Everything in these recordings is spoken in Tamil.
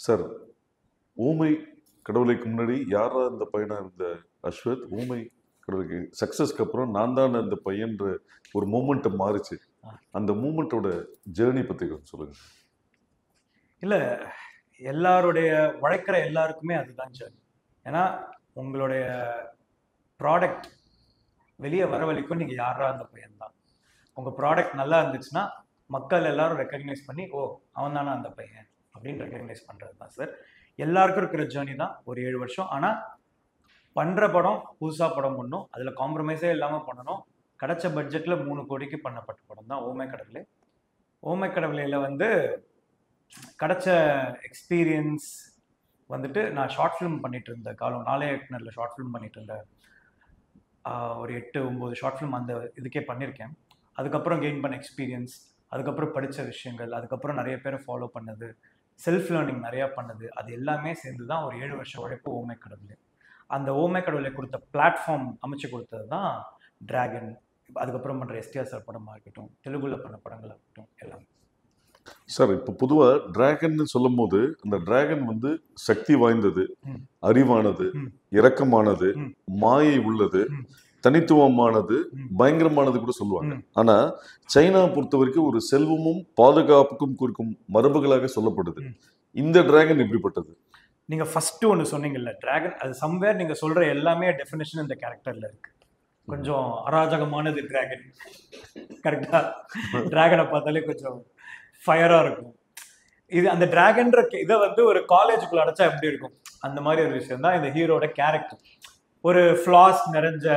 சார், ஊமை கடவுளைக்கு முன்னாடி யாரா இந்த பையனா இருந்த அஸ்வத், ஊமை கடவுளுக்கு சக்ஸஸ்க்கு அப்புறம் நான் தான் அந்த பையன்ற ஒரு மூமெண்ட் மாறுச்சு. அந்த மூமெண்ட்டோட ஜேர்னி பத்தி கொஞ்சம் சொல்லுங்க. இல்லை, எல்லாருடைய உழைக்கிற எல்லாருக்குமே அதுதான் சார். ஏன்னா உங்களுடைய ப்ராடக்ட் வெளியே வர வரைக்கும் நீங்கள் யாரா அந்த பையன் தான். உங்கள் ப்ராடக்ட் நல்லா இருந்துச்சுன்னா மக்கள் எல்லாரும் ரெக்கக்னைஸ் பண்ணி, ஓ அவன் தானே அந்த பையன் அப்படின்னு ரெக்கக்னைஸ் பண்ணுறது தான் சார். எல்லாருக்கும் இருக்கிற ஜேர்னி தான் ஒரு 7 வருஷம். ஆனால் பண்ணுற படம் புதுசாக படம் பண்ணணும், அதில் காம்ப்ரமைஸே இல்லாமல் பண்ணணும். கிடைச்ச பட்ஜெட்டில் 3 கோடிக்கு பண்ணப்பட்ட படம் தான் ஓமை கடவுளே. ஓமை கடவுளையில் வந்து கிடைச்ச எக்ஸ்பீரியன்ஸ் வந்துட்டு, நான் ஷார்ட் ஃபிலிம் பண்ணிட்டு இருந்த காலம், நாளே இயக்குனரில் ஷார்ட் ஃபிலிம் பண்ணிட்டு இருந்தேன். ஒரு 8-9 ஷார்ட் ஃபிலிம் அந்த இதுக்கே பண்ணியிருக்கேன். அதுக்கப்புறம் கெயின் பண்ண எக்ஸ்பீரியன்ஸ், அதுக்கப்புறம் படித்த விஷயங்கள், அதுக்கப்புறம் நிறைய பேரை ஃபாலோ பண்ணது, செல்ஃப் லேர்னிங் நிறையா பண்ணது, அது எல்லாமே சேர்ந்து தான் ஒரு 7 வருஷம் உழைப்பு ஓமை கடவுளே. அந்த ஓமை கடவுளை கொடுத்த பிளாட்ஃபார்ம் அமைச்சு கொடுத்தது தான் டிராகன். அதுக்கப்புறம் பண்ணுற எஸ்டிஆர் சார் படமாக இருக்கட்டும், தெலுங்குல பண்ண படங்களாக இருக்கட்டும், எல்லாமே. சார், இப்போ பொதுவாக டிராகன் சொல்லும் போது அந்த டிராகன் வந்து சக்தி வாய்ந்தது, அறிவானது, இரக்கமானது, மாயை உள்ளது, தனித்துவமானது, பயங்கரமானது கூட சொல்லுவாங்க. ஆனா சைனா பொறுத்த வரைக்கும் ஒரு செல்வமும் பாதுகாப்புக்கும் குறிக்கும் மரபுகளாக சொல்லப்படுது. இந்த டிராகன் எப்படிப்பட்டது? நீங்க ஃபர்ஸ்ட் ஒன்று சொன்னீங்கல்ல டிராகன், அது சம்வேர் நீங்க சொல்ற எல்லாமே டெஃபினேஷன் இந்த கேரக்டர்ல இருக்கு. கொஞ்சம் அராஜகமானது டிராகன், கரெக்டா? டிராகனை பார்த்தாலே கொஞ்சம் ஃபயரா இருக்கும். இது அந்த டிராகன்ற இதை வந்து ஒரு காலேஜுக்குள்ள அடைச்சா எப்படி இருக்கும், அந்த மாதிரி ஒரு விஷயம் தான் இந்த ஹீரோட கேரக்டர். ஒரு ஃப்ளாஸ் நிறைஞ்ச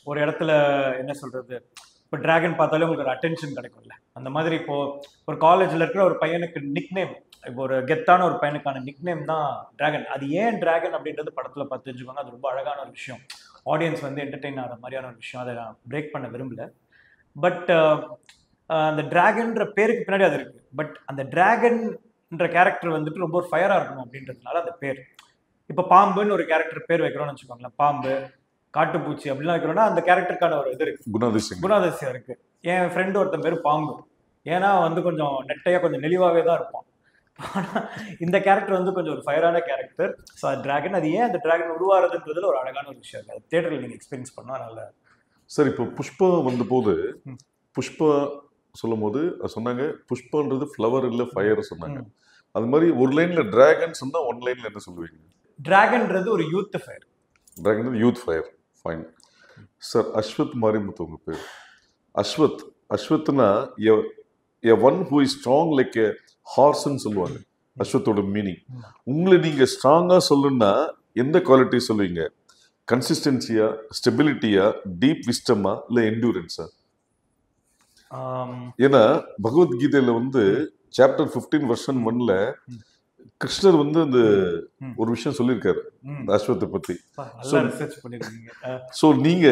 ஒரு இடத்துல என்ன சொல்றது, இப்போ டிராகன் பார்த்தாலே உங்களுக்கு ஒரு அட்டென்ஷன் கிடைக்கும்ல, அந்த மாதிரி. இப்போ ஒரு காலேஜில் இருக்கிற ஒரு பையனுக்கு நிக் நேம், இப்போ ஒரு கெத்தான ஒரு பையனுக்கான நிக் நேம் தான் டிராகன். அது ஏன் டிராகன் அப்படின்றது படத்தில் பார்த்து தெரிஞ்சுக்கோங்க. அது ரொம்ப அழகான ஒரு விஷயம், ஆடியன்ஸ் வந்து என்டர்டெயின் ஆகிற மாதிரியான ஒரு விஷயம். அதை நான் பிரேக் பண்ண விரும்பல. பட் அந்த டிராகன்ற பேருக்கு பின்னாடி அது இருக்கு. பட் அந்த டிராகன்ற கேரக்டர் வந்துட்டு ரொம்ப ஒரு ஃபயராக இருக்கணும் அப்படின்றதுனால அந்த பேர். இப்போ பாம்புன்னு ஒரு கேரக்டர் பேர் வைக்கிறோம்னு வச்சுக்கோங்களேன், பாம்பு, காட்டுப்பூச்சி அப்படிலாம் வைக்கிறோம்னா அந்த கேரக்டருக்கான ஒரு இது இருக்கு, குணாதிசயம் இருக்கு. என் ஃப்ரெண்டு ஒருத்தன் பேர் பாம்பு, ஏன்னா வந்து கொஞ்சம் நெட்டையா கொஞ்சம் நெளிவாவே தான் இருப்பான். ஆனால் இந்த கேரக்டர் வந்து கொஞ்சம் ஒரு ஃபயரான கேரக்டர். ஸோ அது டிராகன். அது ஏன் அந்த டிராகன் உருவாகிறதுன்றதுல ஒரு அழகான ஒரு விஷயம் இருக்கு. அது தியேட்டரில் நீங்கள் எக்ஸ்பீரியன்ஸ் பண்ணால் நல்லா. சார், இப்போ புஷ்பா வந்த போது, புஷ்பா சொல்லும் போது சொன்னாங்க புஷ்பான்றது ஃப்ளவர் இல்லை ஃபயர் சொன்னாங்க. அது மாதிரி ஒரு லைன்ல டிராகன் சொன்னா ஒன் லைன்ல என்ன சொல்லுவீங்க? டிராகன்றது ஒரு youth fire. Dragon youth fire. Fine sir. Ashwath Marimuthu உங்க பேர். அஸ்வத்னா a one who is strong like a ஹார்ஸ்ன்னு சொல்லுவாங்க. அஸ்வத்தோட மீனிங் உங்களை நீங்க ஸ்ட்ராங்கா சொல்லணும்னா எந்த குவாலிட்டி சொல்லுவீங்க? கன்சிஸ்டன்சியா, ஸ்டெபிலிட்டியா, டீப் விஸ்டமா, இல்லை என்டூரன்ஸா? ஏன்னா பகவத்கீதையில வந்து சாப்டர் 15 வெர்ஷன் 1ல கிருஷ்ணர் வந்து அந்த ஒரு விஷயம் சொல்லியிருக்காரு அஸ்வத்தை பத்தி. சோ நீங்க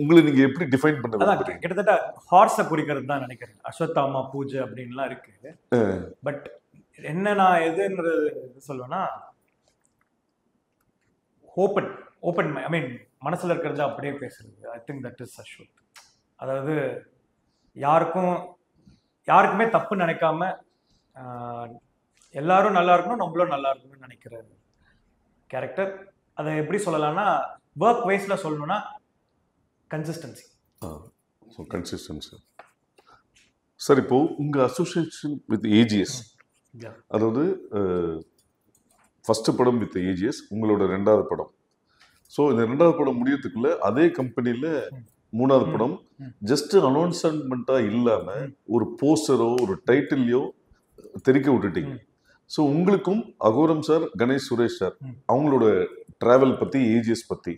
உங்களை நீங்க எப்படி டிஃபைன் பண்ண? கிட்டத்தட்ட ஹார்ஸை குறிக்கிறது தான் நினைக்கிறேன். அஸ்வத்தாமா பூஜை அப்படின்லாம் இருக்கு. பட் என்ன நான் எதுன்றது சொல்லுவேன்னா, ஓப்பன் ஐ மீன் மனசுல இருக்கிறது அப்படியே பேசுறது. I think that is Aswath. அதாவது யாருக்குமே தப்பு நினைக்காம எல்லாரும் நல்லா இருக்கணும், நம்மளும் நல்லா இருக்கணும்னு நினைக்கிற கேரக்டர். அதை எப்படி சொல்லலாம்னா, ஒர்க் வைஸ்ல சொல்லணும்னா கன்சிஸ்டன்சி. சார், இப்போ உங்க அசோசியேஷன் வித் ஏஜிஎஸ், அதாவது ஃபர்ஸ்ட் படம் வித் ஏஜிஎஸ், உங்களோட 2வது படம். ஸோ இந்த 2வது படம் முடியறதுக்குள்ள அதே கம்பெனியில் 3வது படம் ஜஸ்ட் அனௌன்ஸ்மெண்ட்டா இல்லாம ஒரு போஸ்டரோ ஒரு டைட்டிலையோ தெரிக்க விட்டுட்டீங்க. ஸோ உங்களுக்கும் அகோரம் சார், கணேஷ் சுரேஷ் சார், அவங்களோட டிராவல் பத்தி, ஏஜிஎஸ் பத்தி.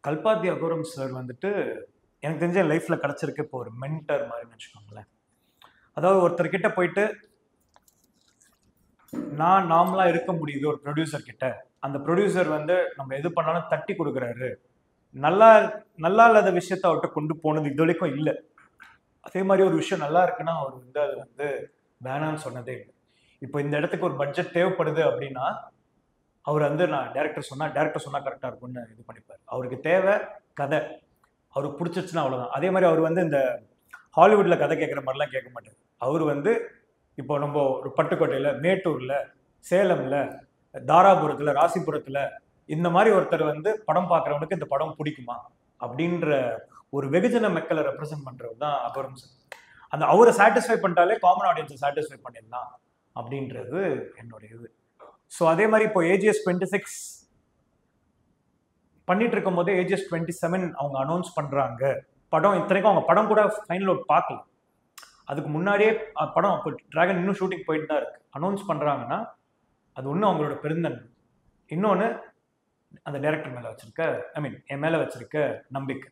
கல்பாத்தி அகோரம் சார் வந்துட்டு எனக்கு தெரிஞ்ச லைஃப்ல கிடைச்சிருக்கு இப்போ ஒரு மென்டர் மாதிரி வச்சுக்கோங்களேன். அதாவது ஒருத்தர்கிட்ட போயிட்டு நான் நாமளா இருக்க முடியுது ஒரு ப்ரொடியூசர் கிட்ட. அந்த ப்ரொடியூசர் வந்து நம்ம எது பண்ணாலும் தட்டி கொடுக்குறாரு. நல்லா இல்லாத விஷயத்த அவர்கிட்ட கொண்டு போனது இது வரைக்கும் இல்லை. அதே மாதிரி ஒரு விஷயம் நல்லா இருக்குன்னா அவர் வந்து அது வந்து வேணான்னு சொன்னதே இல்லை. இப்போ இந்த இடத்துக்கு ஒரு பட்ஜெட் தேவைப்படுது அப்படின்னா அவர் வந்து நான் டேரக்டர் சொன்னா கரெக்டாக இருக்கும்னு இது பண்ணிப்பார். அவருக்கு தேவை கதை, அவருக்கு பிடிச்சிருச்சுன்னா அவ்வளோதான். அதே மாதிரி அவர் வந்து இந்த ஹாலிவுட்ல கதை கேட்குற மாதிரிலாம் கேட்க மாட்டார். அவர் வந்து இப்போ நம்ம ஒரு பட்டுக்கோட்டையில், மேட்டூரில் சேலம்ல, தாராபுரத்துல, ராசிபுரத்துல இந்த மாதிரி ஒருத்தர் வந்து படம் பார்க்குறவனுக்கு இந்த படம் பிடிக்குமா அப்படின்ற ஒரு வெகுஜன மக்களை ரெப்ரசென்ட் பண்றது தான் அகோரம் சார். அந்த அவரை சாட்டிஸ்ஃபை பண்ணிட்டாலே காமன் ஆடியன்ஸை சாட்டிஸ்ஃபை பண்ணிடலாம் அப்படின்றது என்னுடைய இது. ஸோ அதே மாதிரி இப்போ ஏஜிஎஸ் 26 பண்ணிட்டு இருக்கும் போதே ஏஜிஎஸ் 27 அவங்க அனௌன்ஸ் பண்றாங்க படம். இத்தனைக்கும் அவங்க படம் கூட ஃபைனல் அவுட் பார்க்கல, அதுக்கு முன்னாடியே படம் இப்போ டிராகன் இன்னும் ஷூட்டிங் போயிட்டு தான் இருக்கு. அனௌன்ஸ் பண்றாங்கன்னா அது ஒன்றும் அவங்களோட பெருந்தன்மை, இன்னொன்று அந்த டைரக்டர் மேலே வச்சிருக்க, ஐ மீன் என் மேலே வச்சிருக்க நம்பிக்கை.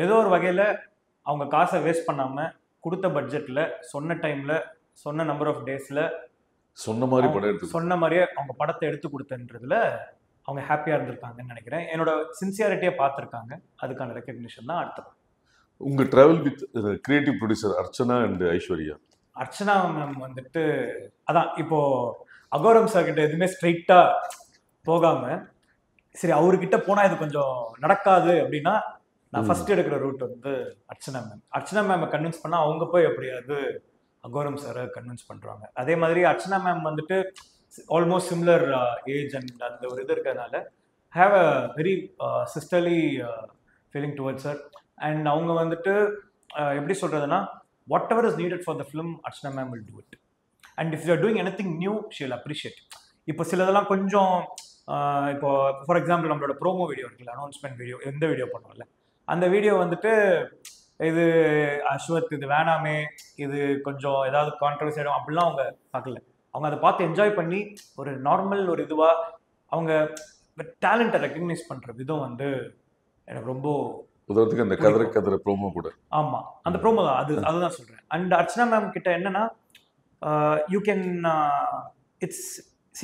ஏதோ ஒரு வகையில் அவங்க காசை வேஸ்ட் பண்ணாமல் கொடுத்த பட்ஜெட்டில் சொன்ன டைமில் சொன்ன நம்பர் ஆஃப் டேஸில் சொன்ன மாதிரி படம் சொன்ன மாதிரியே அவங்க படத்தை எடுத்து கொடுத்தன்றதுல அவங்க ஹாப்பியாக இருந்திருக்காங்கன்னு நினைக்கிறேன். என்னோட சின்சியாரிட்டியை பார்த்துருக்காங்க, அதுக்கான ரெக்கக்னிஷன் தான் அடுத்தது. உங்கள் travel with creative producer Archana and Aishwarya. Archana ma'am வந்துட்டு அதான் இப்போ அகோரம் சார் கிட்ட எதுவுமே ஸ்ட்ரைட்டாக போகாமல், சரி அவர்கிட்ட போனால் இது கொஞ்சம் நடக்காது அப்படின்னா நான் ஃபர்ஸ்ட் எடுக்கிற ரூட் வந்து அர்ச்சனா மேம். அர்ச்சனா மேமை கன்வின்ஸ் பண்ணால் அவங்க போய் எப்படியாவது அகோரம் சாரை கன்வின்ஸ் பண்ணுறாங்க. அதே மாதிரி அர்ச்சனா மேம் வந்துட்டு ஆல்மோஸ்ட் சிமிலர் ஏஜ் அண்ட் அந்த ஒரு இது இருக்கிறதுனால have a very sisterly feeling towards sir. And அவங்க வந்துட்டு எப்படி சொல்கிறதுனா whatever is needed for the film Archana ma'am will do it. And if you are doing anything new she will appreciate. இப்போ சிலதெல்லாம் கொஞ்சம் இப்போ ஃபார் எக்ஸாம்பிள் நம்மளோட ப்ரோமோ வீடியோ இருக்குல்ல, அனௌன்ஸ்மெண்ட் வீடியோ, எந்த வீடியோ பண்ணுவோம்ல, அந்த வீடியோ வந்துட்டு இது அஸ்வத் இது வேணாமே, இது கொஞ்சம் ஏதாவது கான்ட்ரவர்சி ஆகிடும் அப்படிலாம் அவங்க பார்க்கல. அவங்க அதை பார்த்து என்ஜாய் பண்ணி ஒரு நார்மல் ஒரு இதுவாக அவங்க டேலண்ட்டை ரெக்கக்னைஸ் பண்ணுற விதம் வந்து எனக்கு ரொம்ப உதாரணத்துக்கு அந்த கதற ப்ரோமோ கூட. ஆமாம், அந்த ப்ரோமோ தான் அதுதான் சொல்கிறேன். அண்ட் அர்ச்சனா மேம் கிட்ட என்னன்னா you can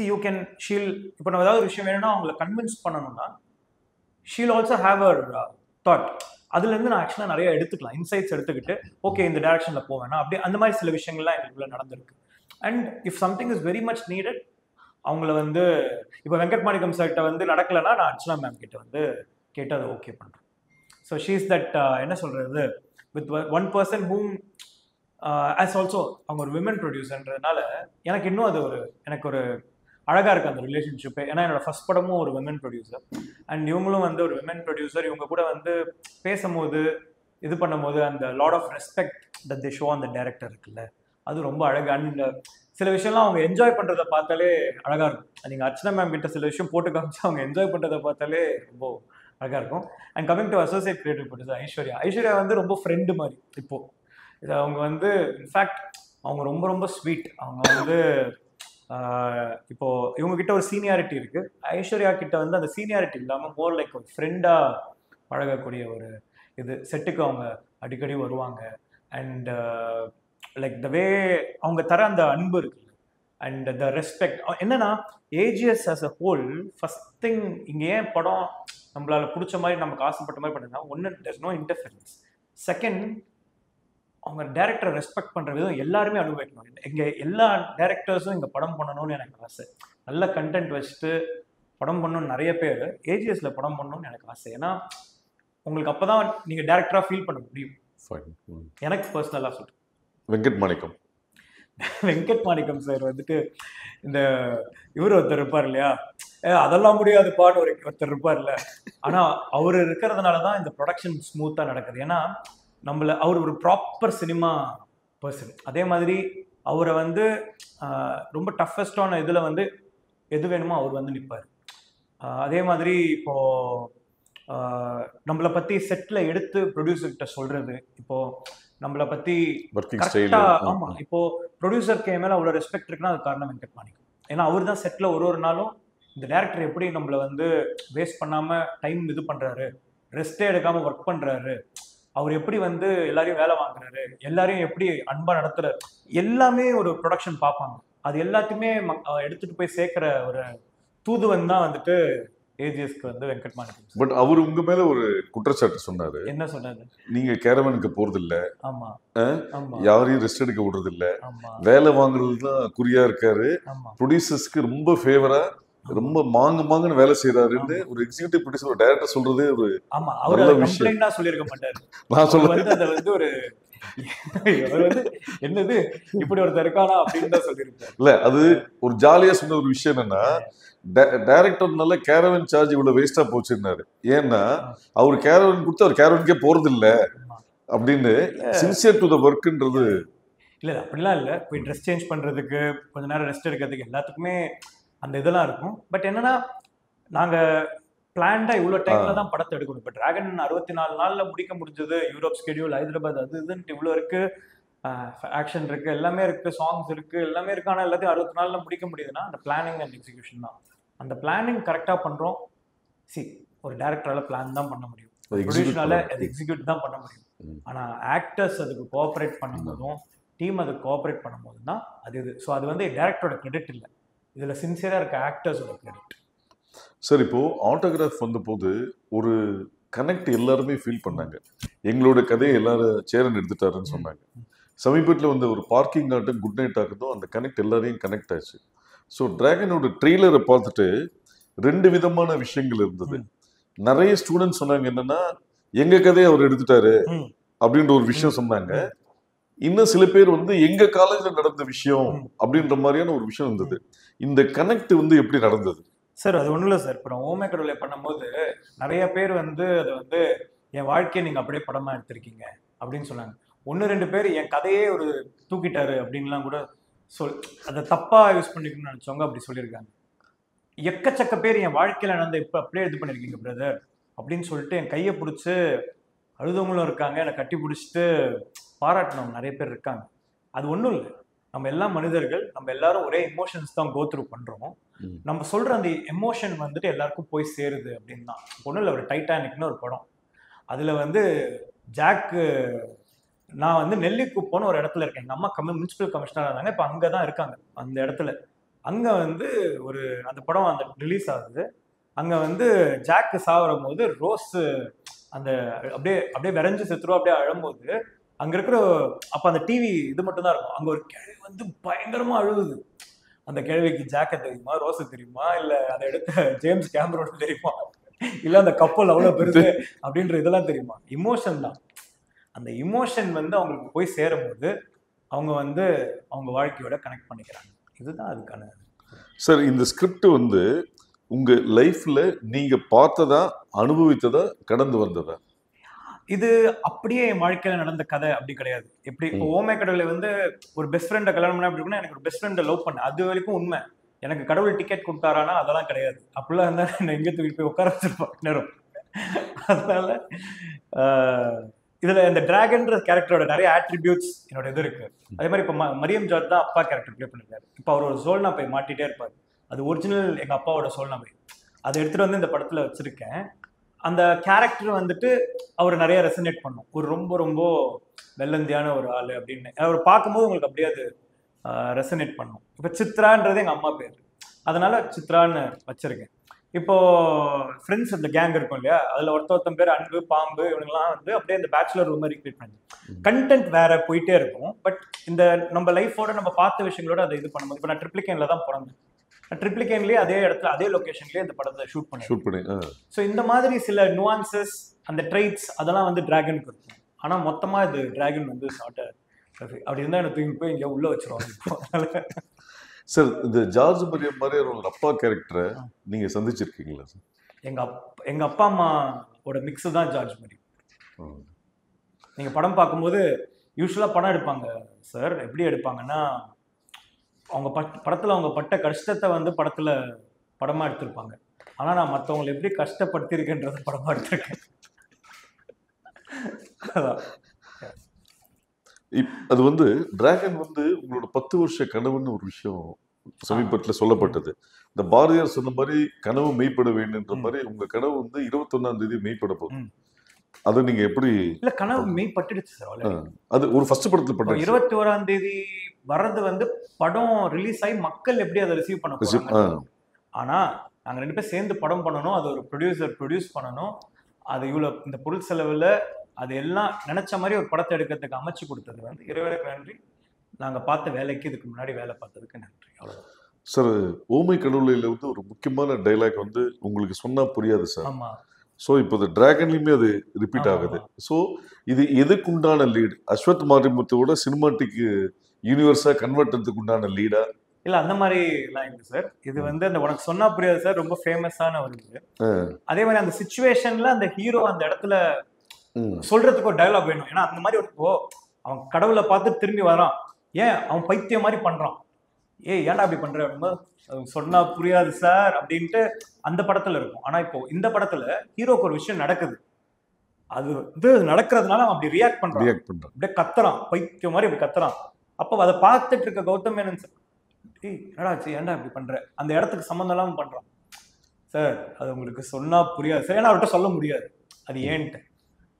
you can Sheel இப்போ நம்ம ஏதாவது ஒரு விஷயம் வேணும்னா அவங்கள கன்வின்ஸ் பண்ணணும்னா Sheel also have a thought. அதுலேருந்து நான் ஆக்சுவலாக நிறைய எடுத்துக்கலாம், இன்சைட்ஸ் எடுத்துக்கிட்டு ஓகே இந்த டைரக்ஷனில் போவேன்னா அப்படி அந்த மாதிரி சில விஷயங்கள்லாம் எங்களுக்குள்ள நடந்திருக்கு. And if something is very much needed அவங்கள வந்து இப்போ வெங்கட் மாணிக்கம் சார்கிட்ட வந்து நடக்கலைன்னா நான் அர்ச்சனா மேம் கிட்ட வந்து கேட்டு அதை ஓகே பண்ணுறேன். ஸோ ஷீ இஸ் தட் என்ன சொல்கிறது with one person whom as also அவங்க ஒரு விமன் ப்ரொடியூசர்ன்றதுனால எனக்கு இன்னும் அது எனக்கு ஒரு அழகாக இருக்குது அந்த ரிலேஷன்ஷிப்பு. ஏன்னா என்னோட ஃபர்ஸ்ட் படமும் ஒரு விமன் ப்ரொடியூசர் அண்ட் இவங்களும் வந்து ஒரு விமன் ப்ரொடியூசர். இவங்க கூட வந்து பேசும்போது இது பண்ணும்போது அந்த lot of respect that they show அந்த டைரக்டர் இருக்குல்ல, அது ரொம்ப அழகு. அண்ட் சில விஷயம்லாம் அவங்க என்ஜாய் பண்ணுறதை பார்த்தாலே அழகாக இருக்கும். நீங்கள் அர்ச்சனா மேம் கிட்ட சில விஷயம் போட்டு காமிச்சு அவங்க என்ஜாய் பண்ணுறதை பார்த்தாலே ரொம்ப அழகாக இருக்கும். And coming to associate creative producer Aishwarya வந்து ரொம்ப ஃப்ரெண்டு மாதிரி. இப்போது இது அவங்க வந்து இன்ஃபேக்ட் அவங்க ரொம்ப ரொம்ப ஸ்வீட். அவங்க வந்து இப்போ இவங்ககிட்ட ஒரு சீனியாரிட்டி இருக்கு, ஐஸ்வர்யா கிட்ட வந்து அந்த சீனியாரிட்டி இல்லாமல் மோர் லைக் ஒரு ஃப்ரெண்டாக பழகக்கூடிய ஒரு இது. செட்டுக்கு அவங்க அடிக்கடி வருவாங்க அண்ட் லைக் த வே அவங்க தர அந்த அன்பு இருக்குல்ல அண்ட் த ரெஸ்பெக்ட். என்னன்னா AGS as a whole first thing இங்கே ஏன் படம் நம்மளால பிடிச்ச மாதிரி நமக்கு ஆசைப்பட்ட மாதிரி பண்ணுறதுனா ஒன்று தேர்ஸ் நோ இன்டர்ஃபரன்ஸ். செகண்ட் அவங்க டேரக்டரை ரெஸ்பெக்ட் பண்ணுற விதம் எல்லாருமே அனுபவிக்கணும். எங்கள் எல்லா டேரக்டர்ஸும் இங்கே படம் பண்ணணும்னு எனக்கு ஆசை. நல்ல கண்டென்ட் வச்சுட்டு படம் பண்ணணும்னு நிறைய பேர் ஏஜிஎஸ்ல படம் பண்ணணும்னு எனக்கு ஆசை. ஏன்னா உங்களுக்கு அப்போ தான் நீங்கள் டேரக்டராக ஃபீல் பண்ண முடியும். எனக்கு பர்சனலாக சொல்கிறேன். வெங்கட் மாணிக்கம் சார் வந்துட்டு இந்த இவர் ஒருத்தர் இருப்பார் இல்லையா, அதெல்லாம் முடியாதுப்பான்னு ஒருத்தர் இருப்பார் இல்லை, ஆனால் அவர் இருக்கிறதுனால தான் இந்த ப்ரொடக்ஷன் ஸ்மூத்தாக நடக்குது. ஏன்னா அவர் ஒரு ப்ராப்பர் சினிமா பர்சன். அதே மாதிரி அவரை வந்து ரொம்ப டஃபஸ்டான இதில் வந்து எது வேணுமோ அவர் வந்து நிற்பார். அதே மாதிரி இப்போது நம்மளை பற்றி செட்டில் எடுத்து ப்ரொடியூசர்கிட்ட சொல்கிறது, இப்போது நம்மளை பற்றி கரெக்டாக ஆமாம் இப்போது ப்ரொடியூசருக்கு என் மேலே அவ்வளோ ரெஸ்பெக்ட் இருக்குன்னா அது காரணம் வெங்கட் மாணிக்கம். ஏன்னா அவர் தான் செட்டில் ஒரு நாளும் இந்த டேரக்டர் எப்படி நம்மளை வந்து வேஸ்ட் பண்ணாமல் டைம் இது பண்ணுறாரு, ரெஸ்ட்டே எடுக்காமல் ஒர்க் பண்ணுறாரு, அவர் எப்படி வந்து எல்லாரையும் வேலை வாங்குறாரு, எல்லாரையும் எப்படி அன்பா நடத்துறாரு, எல்லாமே ஒரு ப்ரொடக்ஷன் பார்ப்பாங்க. அது எல்லாத்தையுமே எடுத்துட்டு போய் சேர்க்கிற ஒரு தூதுவன் தான் வந்துட்டு ஏஜிஎஸ்க்கு வந்து வெங்கட் மாணிக்கம். பட் அவர் உங்க மேல ஒரு குற்றச்சாட்டு சொன்னாரு. என்ன சொன்னாரு? நீங்க கேரவனுக்கு போறது இல்ல, ஆமா யாரையும் ரெஸ்ட் எடுக்க விடுறது இல்ல, வேலை வாங்குறது தான் குறியா இருக்காரு, ப்ரொடியூசர்ஸ்க்கு ரொம்ப ஃபேவரா ரொம்ப மாங்குன்னு வேலை செய்யறாருன்னு ஒரு எக்ஸிகியூட்டிவ் ப்ரொடியூசர் ஒரு டைரக்டர் சொல்றதே ஒரு ஆமா அவர் கம்ப்ளைண்டா சொல்லிருக்க மாட்டாரு. நான் சொல்றது அதை வந்து ஒரு அவர் வந்து என்னது இப்படி ஒருத்தர் இருக்கானா அப்படின்னு தான் சொல்லியிருப்பாரு. இல்ல அது ஒரு ஜாலியா சொன்ன ஒரு விஷயம் என்னன்னா, டைரக்டர்னால கேரவன் சார்ஜ் இவ்வளவு வேஸ்டா போச்சுன்னாரு. ஏன்னா அவர் கேரவன் கொடுத்து அவர் கேரவனுக்கே போறது இல்ல அப்படின்னு சின்சியர் டு த ஒர்க்ன்றது. இல்ல அப்படிலாம் இல்ல, போய் ட்ரெஸ் சேஞ்ச் பண்றதுக்கு கொஞ்ச நேரம் ரெஸ்ட் எடுக்கிறதுக்கு எல்லாத்துக்குமே அந்த இதெல்லாம் இருக்கும். பட் என்னன்னா நாங்க பிளான்டா இவ்வளவு டைம்ல தான் படத்தை எடுக்கணும். இப்போ டிராகன் 64 நாள்ல முடிக்க முடிஞ்சது. யூரோப் ஸ்கெடியூல், ஹைதராபாத், அது இதுன்ட்டு இவ்வளவு இருக்கு, ஆக்ஷன் இருக்கு, எல்லாமே இருக்கு, சாங்ஸ் இருக்கு, எல்லாமே இருக்கு. ஆனா எல்லாத்தையும் 60 நாள்ல முடிக்க முடியுதுன்னா அந்த பிளானிங் அண்ட் எக்ஸிகியூஷன் தான். அந்த பிளானிங் கரெக்டா பண்றோம். ஒரு டைரக்டரால பிளான் தான் பண்ண முடியும், ப்ரொடியூசரால அது எக்ஸிக்யூட் தான் பண்ண முடியும். ஆனா ஆக்டர்ஸ் அதுக்கு கோஆபரேட் பண்ணும்போதும் டீம் அதுக்கு கோஆபரேட் பண்ணும்போதும் தான் அது இது. ஸோ அது வந்து டைரக்டரோட கிரெடிட் இல்லை, இதுல சின்சியரா இருக்க ஆக்டர்ஸோட கிரெடிட். சார் இப்போ ஆட்டோகிராஃப் வந்த போது ஒரு கனெக்ட் எல்லாருமே ஃபீல் பண்ணாங்க. எங்களோட கதையை எல்லாரும் சேரன் எடுத்துட்டாருன்னு சொன்னாங்க. சமீபத்தில் வந்து ஒரு பார்க்கிங் ஆட்டும் குட் நைட் ஆகுதும் அந்த கனெக்ட் எல்லாரையும் கனெக்ட் ஆச்சு. ஸோ டிராகனோட ட்ரெய்லரை பார்த்துட்டு 2 விதமான விஷயங்கள் இருந்தது. நிறைய ஸ்டூடெண்ட்ஸ் சொன்னாங்க என்னன்னா எங்க கதையை அவர் எடுத்துட்டாரு அப்படின்ற ஒரு விஷயம் சொன்னாங்க. இன்னும் சில பேர் வந்து எங்க காலேஜ்ல நடந்த விஷயம் அப்படின்ற மாதிரியான ஒரு விஷயம் இருந்தது. இந்த கனெக்ட் வந்து எப்படி நடந்தது சார்? அது ஒன்றும் இல்லை சார். இப்போ நான் ஓமே கடவுளை பண்ணும்போது நிறைய பேர் வந்து அதை வந்து என் வாழ்க்கையை நீங்கள் அப்படியே படமாக எடுத்திருக்கீங்க அப்படின்னு சொன்னாங்க. 1-2 பேர் என் கதையே ஒரு தூக்கிட்டாரு அப்படின்லாம் கூட அதை தப்பாக யூஸ் பண்ணிக்கணும்னு நினச்சவங்க அப்படி சொல்லியிருக்காங்க. எக்கச்சக்க பேர் என் வாழ்க்கையில் நடந்த இப்போ அப்படியே இது பண்ணியிருக்கீங்க பிரதர் அப்படின்னு சொல்லிட்டு என் கையை பிடிச்சி அழுதவங்களும் இருக்காங்க, என்னை கட்டி பிடிச்சிட்டு பாராட்டினவங்க நிறைய பேர் இருக்காங்க. அது ஒன்றும் இல்லை, நம்ம எல்லா மனிதர்கள், நம்ம எல்லாரும் ஒரே எமோஷன்ஸ் தான் கோ த்ரூ பண்றோம். நம்ம சொல்ற அந்த எமோஷன் வந்துட்டு எல்லாருக்கும் போய் சேருது அப்படின்னு தான். ஒன்றும் இல்லை, ஒரு டைட்டானிக்னு ஒரு படம், அதுல வந்து ஜாக்கு, நான் வந்து நெல்லிக்குப்போன்னு ஒரு இடத்துல இருக்கேன், எங்க அம்மா முனிசிபல் கமிஷனராக இருந்தாங்க, இப்போ அங்கே தான் இருக்காங்க அந்த இடத்துல. அங்கே வந்து ஒரு அந்த படம் அந்த ரிலீஸ் ஆகுது. அங்கே வந்து ஜாக்கு சாவரும் போது ரோஸ் அந்த அப்படியே அப்படியே விரைஞ்சு செத்துருவா, அப்படியே அழும்போது அங்க இருக்கிற அப்ப அந்த டிவி இது மட்டும் தான் இருக்கும். அங்க ஒரு கிழவி வந்து பயங்கரமா அழுகுது. அந்த கிழவிக்கு ஜாக்க தெரியுமா, ரோஸ தெரியுமா, இல்ல அதை எடுத்த ஜேம்ஸ் கேமரோன் தெரியுமா, இல்ல அந்த கப்பல் அவ்வளவு பெருசு அப்படின்ற இதெல்லாம் தெரியுமா? இமோஷன் தான். அந்த இமோஷன் வந்து அவங்களுக்கு போய் சேரும் போது அவங்க வந்து அவங்க வாழ்க்கையோட கனெக்ட் பண்ணிக்கிறாங்க. இதுதான் அதுக்கான. சார் இந்த ஸ்கிரிப்ட் வந்து உங்க லைஃப்ல நீங்க பார்த்ததா, அனுபவித்ததா, கடந்து வந்ததா? இது அப்படியே என் வாழ்க்கையில நடந்த கதை அப்படி கிடையாது. எப்படி இப்போ ஓமே கடவுளை வந்து ஒரு பெஸ்ட் ஃப்ரெண்டை கல்யாணம் பண்ண அப்படி இருக்குன்னா, எனக்கு ஒரு பெஸ்ட் ஃப்ரெண்டை லவ் பண்ண அது வரைக்கும் உண்மை. எனக்கு கடவுள் டிக்கெட் கொடுத்தாரானா அதெல்லாம் கிடையாது. அப்படிலாம் இருந்தா என்ன எங்கே தூக்கிட்டு போய் உட்கார வச்சிருப்பேன் நேரம். அதனால இதுல இந்த டிராகன்ற கேரக்டரோட நிறைய ஆட்ரிபியூட்ஸ் என்னோட இது இருக்கு. அதே மாதிரி இப்போ மரியம் ஜார்ஜ் தான் அப்பா கேரக்டர் பிளே பண்ணிருக்காரு. இப்போ அவர் ஒரு சோல்னா போய் மாட்டிட்டே இருப்பாரு. அது ஒரிஜினல் எங்க அப்பாவோட சோல்னா போய் அதை எடுத்துட்டு வந்து இந்த படத்துல வச்சிருக்கேன். அந்த கேரக்டர் வந்துட்டு அவர் நிறைய ரெசனேட் பண்ணும். ஒரு ரொம்ப ரொம்ப வெள்ளந்தியான ஒரு ஆள் அப்படின்னு அவர் பார்க்கும்போது உங்களுக்கு அப்படியே அது ரெசனேட் பண்ணும். இப்போ சித்ரான்றது எங்கள் அம்மா பேர், அதனால சித்ரான்னு வச்சிருக்கேன். இப்போ ஃப்ரெண்ட்ஸ் இந்த கேங் இருக்கும் இல்லையா, அதில் ஒருத்தன் பேர் அன்பு, பாம்பு, இவங்கெல்லாம் வந்து அப்படியே இந்த பேச்சுலர் ரூம் மாதிரி கிரியேட் பண்ணி கண்டென்ட் வேற போயிட்டே இருக்கும். பட் இந்த நம்ம லைஃபோட நம்ம பார்த்த விஷயங்களோட அதை இது பண்ணும்போது, இப்போ நான் ட்ரிப்ளிகேன்ல தான் பிறந்தேன். ட்ரிப்ளிகேன்லேயே அதே இடத்துல அதே லொகேஷன்லேயே இந்த படத்தை ஷூட் பண்ணி. ஸோ இந்த மாதிரி சில நுவான்சஸ், அந்த ட்ரைட்ஸ் அதெல்லாம் வந்து டிராகனுக்கு இருக்கும். ஆனால் மொத்தமாக இது டிராகன் வந்து சார்ட்டர் அப்படி இருந்தால் எனக்கு தூக்கி போய் இங்கே உள்ள வச்சிருவாங்க. சார் இந்த ஜார்ஜ் மரியம் மாதிரி ஒரு அப்பா கேரக்டரை நீங்க சந்திச்சிருக்கீங்களா சார்? எங்க அப்பா அம்மாவோட மிக்ஸ் தான் ஜார்ஜ் மரியம். நீங்க படம் பார்க்கும்போது யூஸ்வலா படம் எடுப்பாங்க சார், எப்படி எடுப்பாங்கன்னா அவங்க படத்துல அவங்க பட்ட கஷ்டத்தை வந்து படத்துல படமா எடுத்திருப்பாங்க. ஆனா நான் மற்றவங்களை எப்படி கஷ்டப்படுத்திருக்கேன்றத படமா எடுத்திருக்கேன். அது வந்து டிராகன் வந்து உங்களோட 10 வருஷ கனவுன்னு ஒரு விஷயம் சமீபத்தில் சொல்லப்பட்டது. இந்த பாரதியார் சொன்ன மாதிரி கனவு மெய்ப்பட வேண்டும்ன்ற மாதிரி உங்க கனவு வந்து 21ஆம் தேதி மெய்ப்பட போகுது. அது நீங்க எப்படி? இல்ல, கனவு மெய்ப்பட்டுடுச்சு சார். அது ஒரு ஃபர்ஸ்ட் படத்துல பண்ண 21ஆம் தேதி வர்றது வந்து படம் ரிலீஸ் ஆகி மக்கள் எப்படி அதை ரிசீவ் பண்ண போறாங்க. ஆனா நாங்க 2 பேரும் சேர்ந்து படம் பண்ணணும், அது ஒரு ப்ரொடியூஸ் பண்ணணும், அது இவ்வளவு இந்த பொருள் செலவுல அது எல்லாம் நினைச்ச மாதிரி ஒரு படத்தை எடுக்கிறதுக்கு அமைச்சு கொடுத்தது வந்து இறைவனுக்கு நன்றி. நாங்க பார்த்த வேலைக்கு இதுக்கு முன்னாடி வேலை பார்த்ததுக்கு நன்றி. அவ்வளவுதான் சார். ஓமை கடவுளையில வந்து ஒரு முக்கியமான டைலாக் வந்து உங்களுக்கு சொன்னா புரியாது சார். ஆமா. ஸோ இப்போ இந்த டிராகன்லையுமே அது ரிப்பீட் ஆமா, ஆகுது. ஆமா. ஸோ இது எதுக்குண்டான லீடு? அஸ்வத் மாரிமுத்துவோட சினிமாட்டிக் யூனிவர்ஸா கன்வெர்ட் பண்ணதுக்கு உண்டான லீடா? இல்ல அந்த மாதிரி எல்லாம் இல்லை சார். இது வந்து அந்த உனக்கு சொன்னா புரியாது சார், ரொம்ப ஃபேமஸான ஒரு இது. அதே மாதிரி அந்த சுச்சுவேஷன்ல அந்த ஹீரோ அந்த இடத்துல சொல்றதுக்கு ஒரு டயலாக் வேணும். ஏன்னா அந்த மாதிரி இப்போ அவன் கடவுளை பார்த்து திரும்பி வரான், ஏன் அவன் பைத்தியம் மாதிரி பண்றான், ஏய் ஏன்டா அப்படி பண்ற அப்படின்னா சொன்னா புரியாது சார் அப்படின்ட்டு அந்த படத்துல இருக்கும். ஆனா இப்போ இந்த படத்துல ஹீரோக்கு ஒரு விஷயம் நடக்குது, அது வந்து நடக்கிறதுனால அவன் அப்படி ரியாக்ட் பண்றான், அப்படியே கத்துறான், பைத்தியம் மாதிரி அப்படி கத்துறான். அப்போ அதை பார்த்துட்டு இருக்க கௌதம் மேனன் சார், ஏய் என்னடா ஆச்சு, ஏன்டா இப்படி பண்ற, அந்த இடத்துக்கு சம்மந்தம் இல்லாம பண்றான் சார். அது உங்களுக்கு சொன்னா புரியாது சார். ஏன்னா அவர்கிட்ட சொல்ல முடியாது அது ஏன்ட்டு.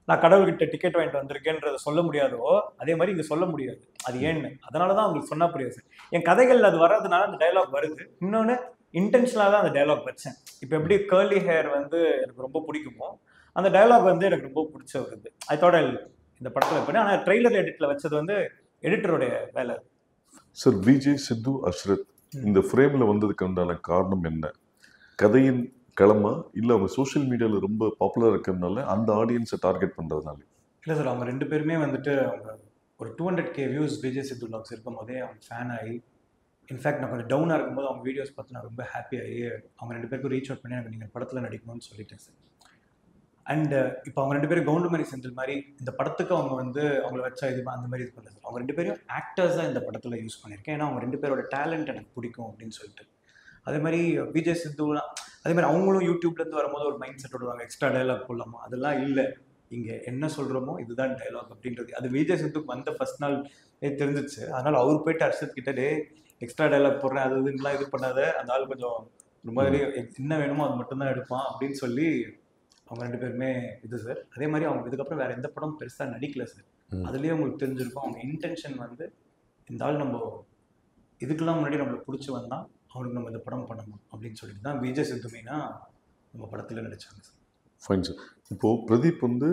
நான் கடவுள்கிட்ட டிக்கெட் வாங்கிட்டு வந்திருக்கேன்றத சொல்ல முடியாதோ அதே மாதிரி இங்க சொல்ல முடியாது அது ஏன்னு. அதனாலதான் உங்களுக்கு சொன்னா புரியாது சார். என் கதைகள் அது வர்றதுனால அந்த டைலாக் வருது. இன்னொன்னு இன்டென்ஷனலா தான் அந்த டைலாக் வச்சேன். இப்போ எப்படி கேர்லி ஹேர் வந்து எனக்கு ரொம்ப பிடிக்குமோ அந்த டைலாக் வந்து எனக்கு ரொம்ப பிடிச்ச வருது. அதோட இந்த படத்துல பண்ணி, ஆனா ட்ரெய்லர் எடிட்ல வச்சது வந்து எடிட்டருடைய வேலை. சார் விஜய், சித்து, அஷ்ரத் இந்த ஃப்ரேம்ல வந்ததுக்கு உண்டான காரணம் என்ன? கதையின் களமா இல்லை அவங்க சோஷியல் மீடியாவில் ரொம்ப பாப்புலராக இருக்கிறதுனால அந்த ஆடியன்ஸை டார்கெட் பண்ணுறதுனால? இல்லை சார், அவங்க ரெண்டு பேருமே வந்துட்டு அவங்க ஒரு 200K வியூஸ் விஜய் சித்து வ்ளாக்ஸ் இருக்கும் போதே அவங்க ஃபேன் ஆகி, இன்ஃபேக்ட் நான் கொஞ்சம் டவுனாக இருக்கும்போது அவங்க வீடியோஸ் பார்த்து நான் ரொம்ப ஹாப்பியாகி அவங்க ரெண்டு பேருக்கும் ரீச் அவுட் பண்ணி எனக்கு நீங்கள் படத்தில் நடிக்கணும்னு சொல்லிட்டேன் சார். அண்ட் இப்போ அவங்க ரெண்டு பேரும் கவுண்டமணி செந்தில் மாதிரி இந்த படத்துக்கு அவங்க வந்து அவங்கள வச்சா இது அந்த மாதிரி இது பண்ணல சார். அவங்க ரெண்டு பேரும் ஆக்டர்ஸாக இந்த படத்தில் யூஸ் பண்ணியிருக்கேன். ஏன்னா அவங்க ரெண்டு பேரோட டேலண்ட் எனக்கு பிடிக்கும் அப்படின்னு சொல்லிட்டு. அதே மாதிரி விஜய் சித்துலாம் அதே மாதிரி அவங்களும் யூடியூப்லேருந்து வரும்போது ஒரு மைண்ட் செட் விடுவாங்க, எக்ஸ்ட்ரா டைலாக் போடலாமா, அதெல்லாம் இல்லை, இங்கே என்ன சொல்கிறோமோ இதுதான் டைலாக் அப்படின்றது. அது விஜய் சித்துக்கு வந்த ஃபர்ஸ்ட் நாள் தெரிஞ்சிச்சு. அதனால் அவர் போயிட்டு அர்ஷத் கிட்ட, டே எக்ஸ்ட்ரா டைலாக் போடுறேன் அது இதுலாம் இது பண்ணாத, அந்த ஆள் கொஞ்சம் ஒரு மாதிரி என்ன வேணுமோ அது மட்டும்தான் எடுப்பான் அப்படின்னு சொல்லி அவங்க ரெண்டு பேருமே இது சார். அதே மாதிரி அவங்க இதுக்கப்புறம் வேற எந்த படம் பெருசாக நடிக்கல சார். அதுலேயே உங்களுக்கு தெரிஞ்சிருக்கும் அவங்க இன்டென்ஷன் வந்து இந்த ஆள் நம்ம இதுக்கெல்லாம் முன்னாடி நம்மளை பிடிச்சி வந்தால் அவனுக்கு நம்ம இந்த படம் பண்ணணும் அப்படின்னு சொல்லிட்டு தான் விஜய் சித்துமேனா நம்ம படத்தில் நடிச்சாங்க சார். Fine sir. இப்போது பிரதீப் வந்து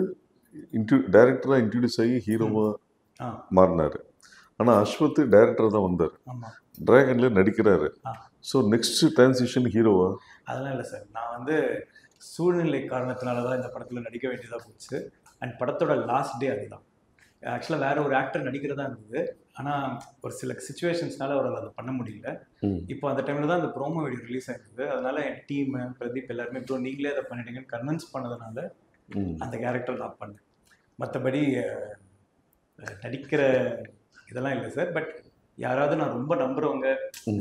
டைரக்டராக இன்ட்ரடியூஸ் ஆகி ஹீரோவாக மாறினார். ஆனால் அஸ்வத் டைரக்டராக தான் வந்தார், டிராகன்ல நடிக்கிறாரு. ஸோ நெக்ஸ்ட் டிரான்சிஷன் ஹீரோவா? அதெல்லாம் இல்லை சார். நான் வந்து சூழ்நிலை காரணத்தினால தான் இந்த படத்தில் நடிக்க வேண்டியதாக போச்சு. அண்ட் படத்தோட லாஸ்ட் டே அதுதான். ஆக்சுவலாக வேற ஒரு ஆக்டர் நடிக்கிறதா இருந்தது, ஆனால் ஒரு சில சுச்சுவேஷன்ஸ்னால அவரால் அதை பண்ண முடியல. இப்போ அந்த டைமில் தான் அந்த ப்ரோமோ வீடியோ ரிலீஸ் ஆகிருக்குது. அதனால என் டீம் பிரதீப் எல்லாருமே ப்ரோ நீங்களே அதை பண்ணிட்டீங்கன்னு கன்வின்ஸ் பண்ணதுனால அந்த கேரக்டர் நான் பண்ணேன். மற்றபடி நடிக்கிற இதெல்லாம் இல்லை சார். பட் யாராவது நான் ரொம்ப நம்புறவங்க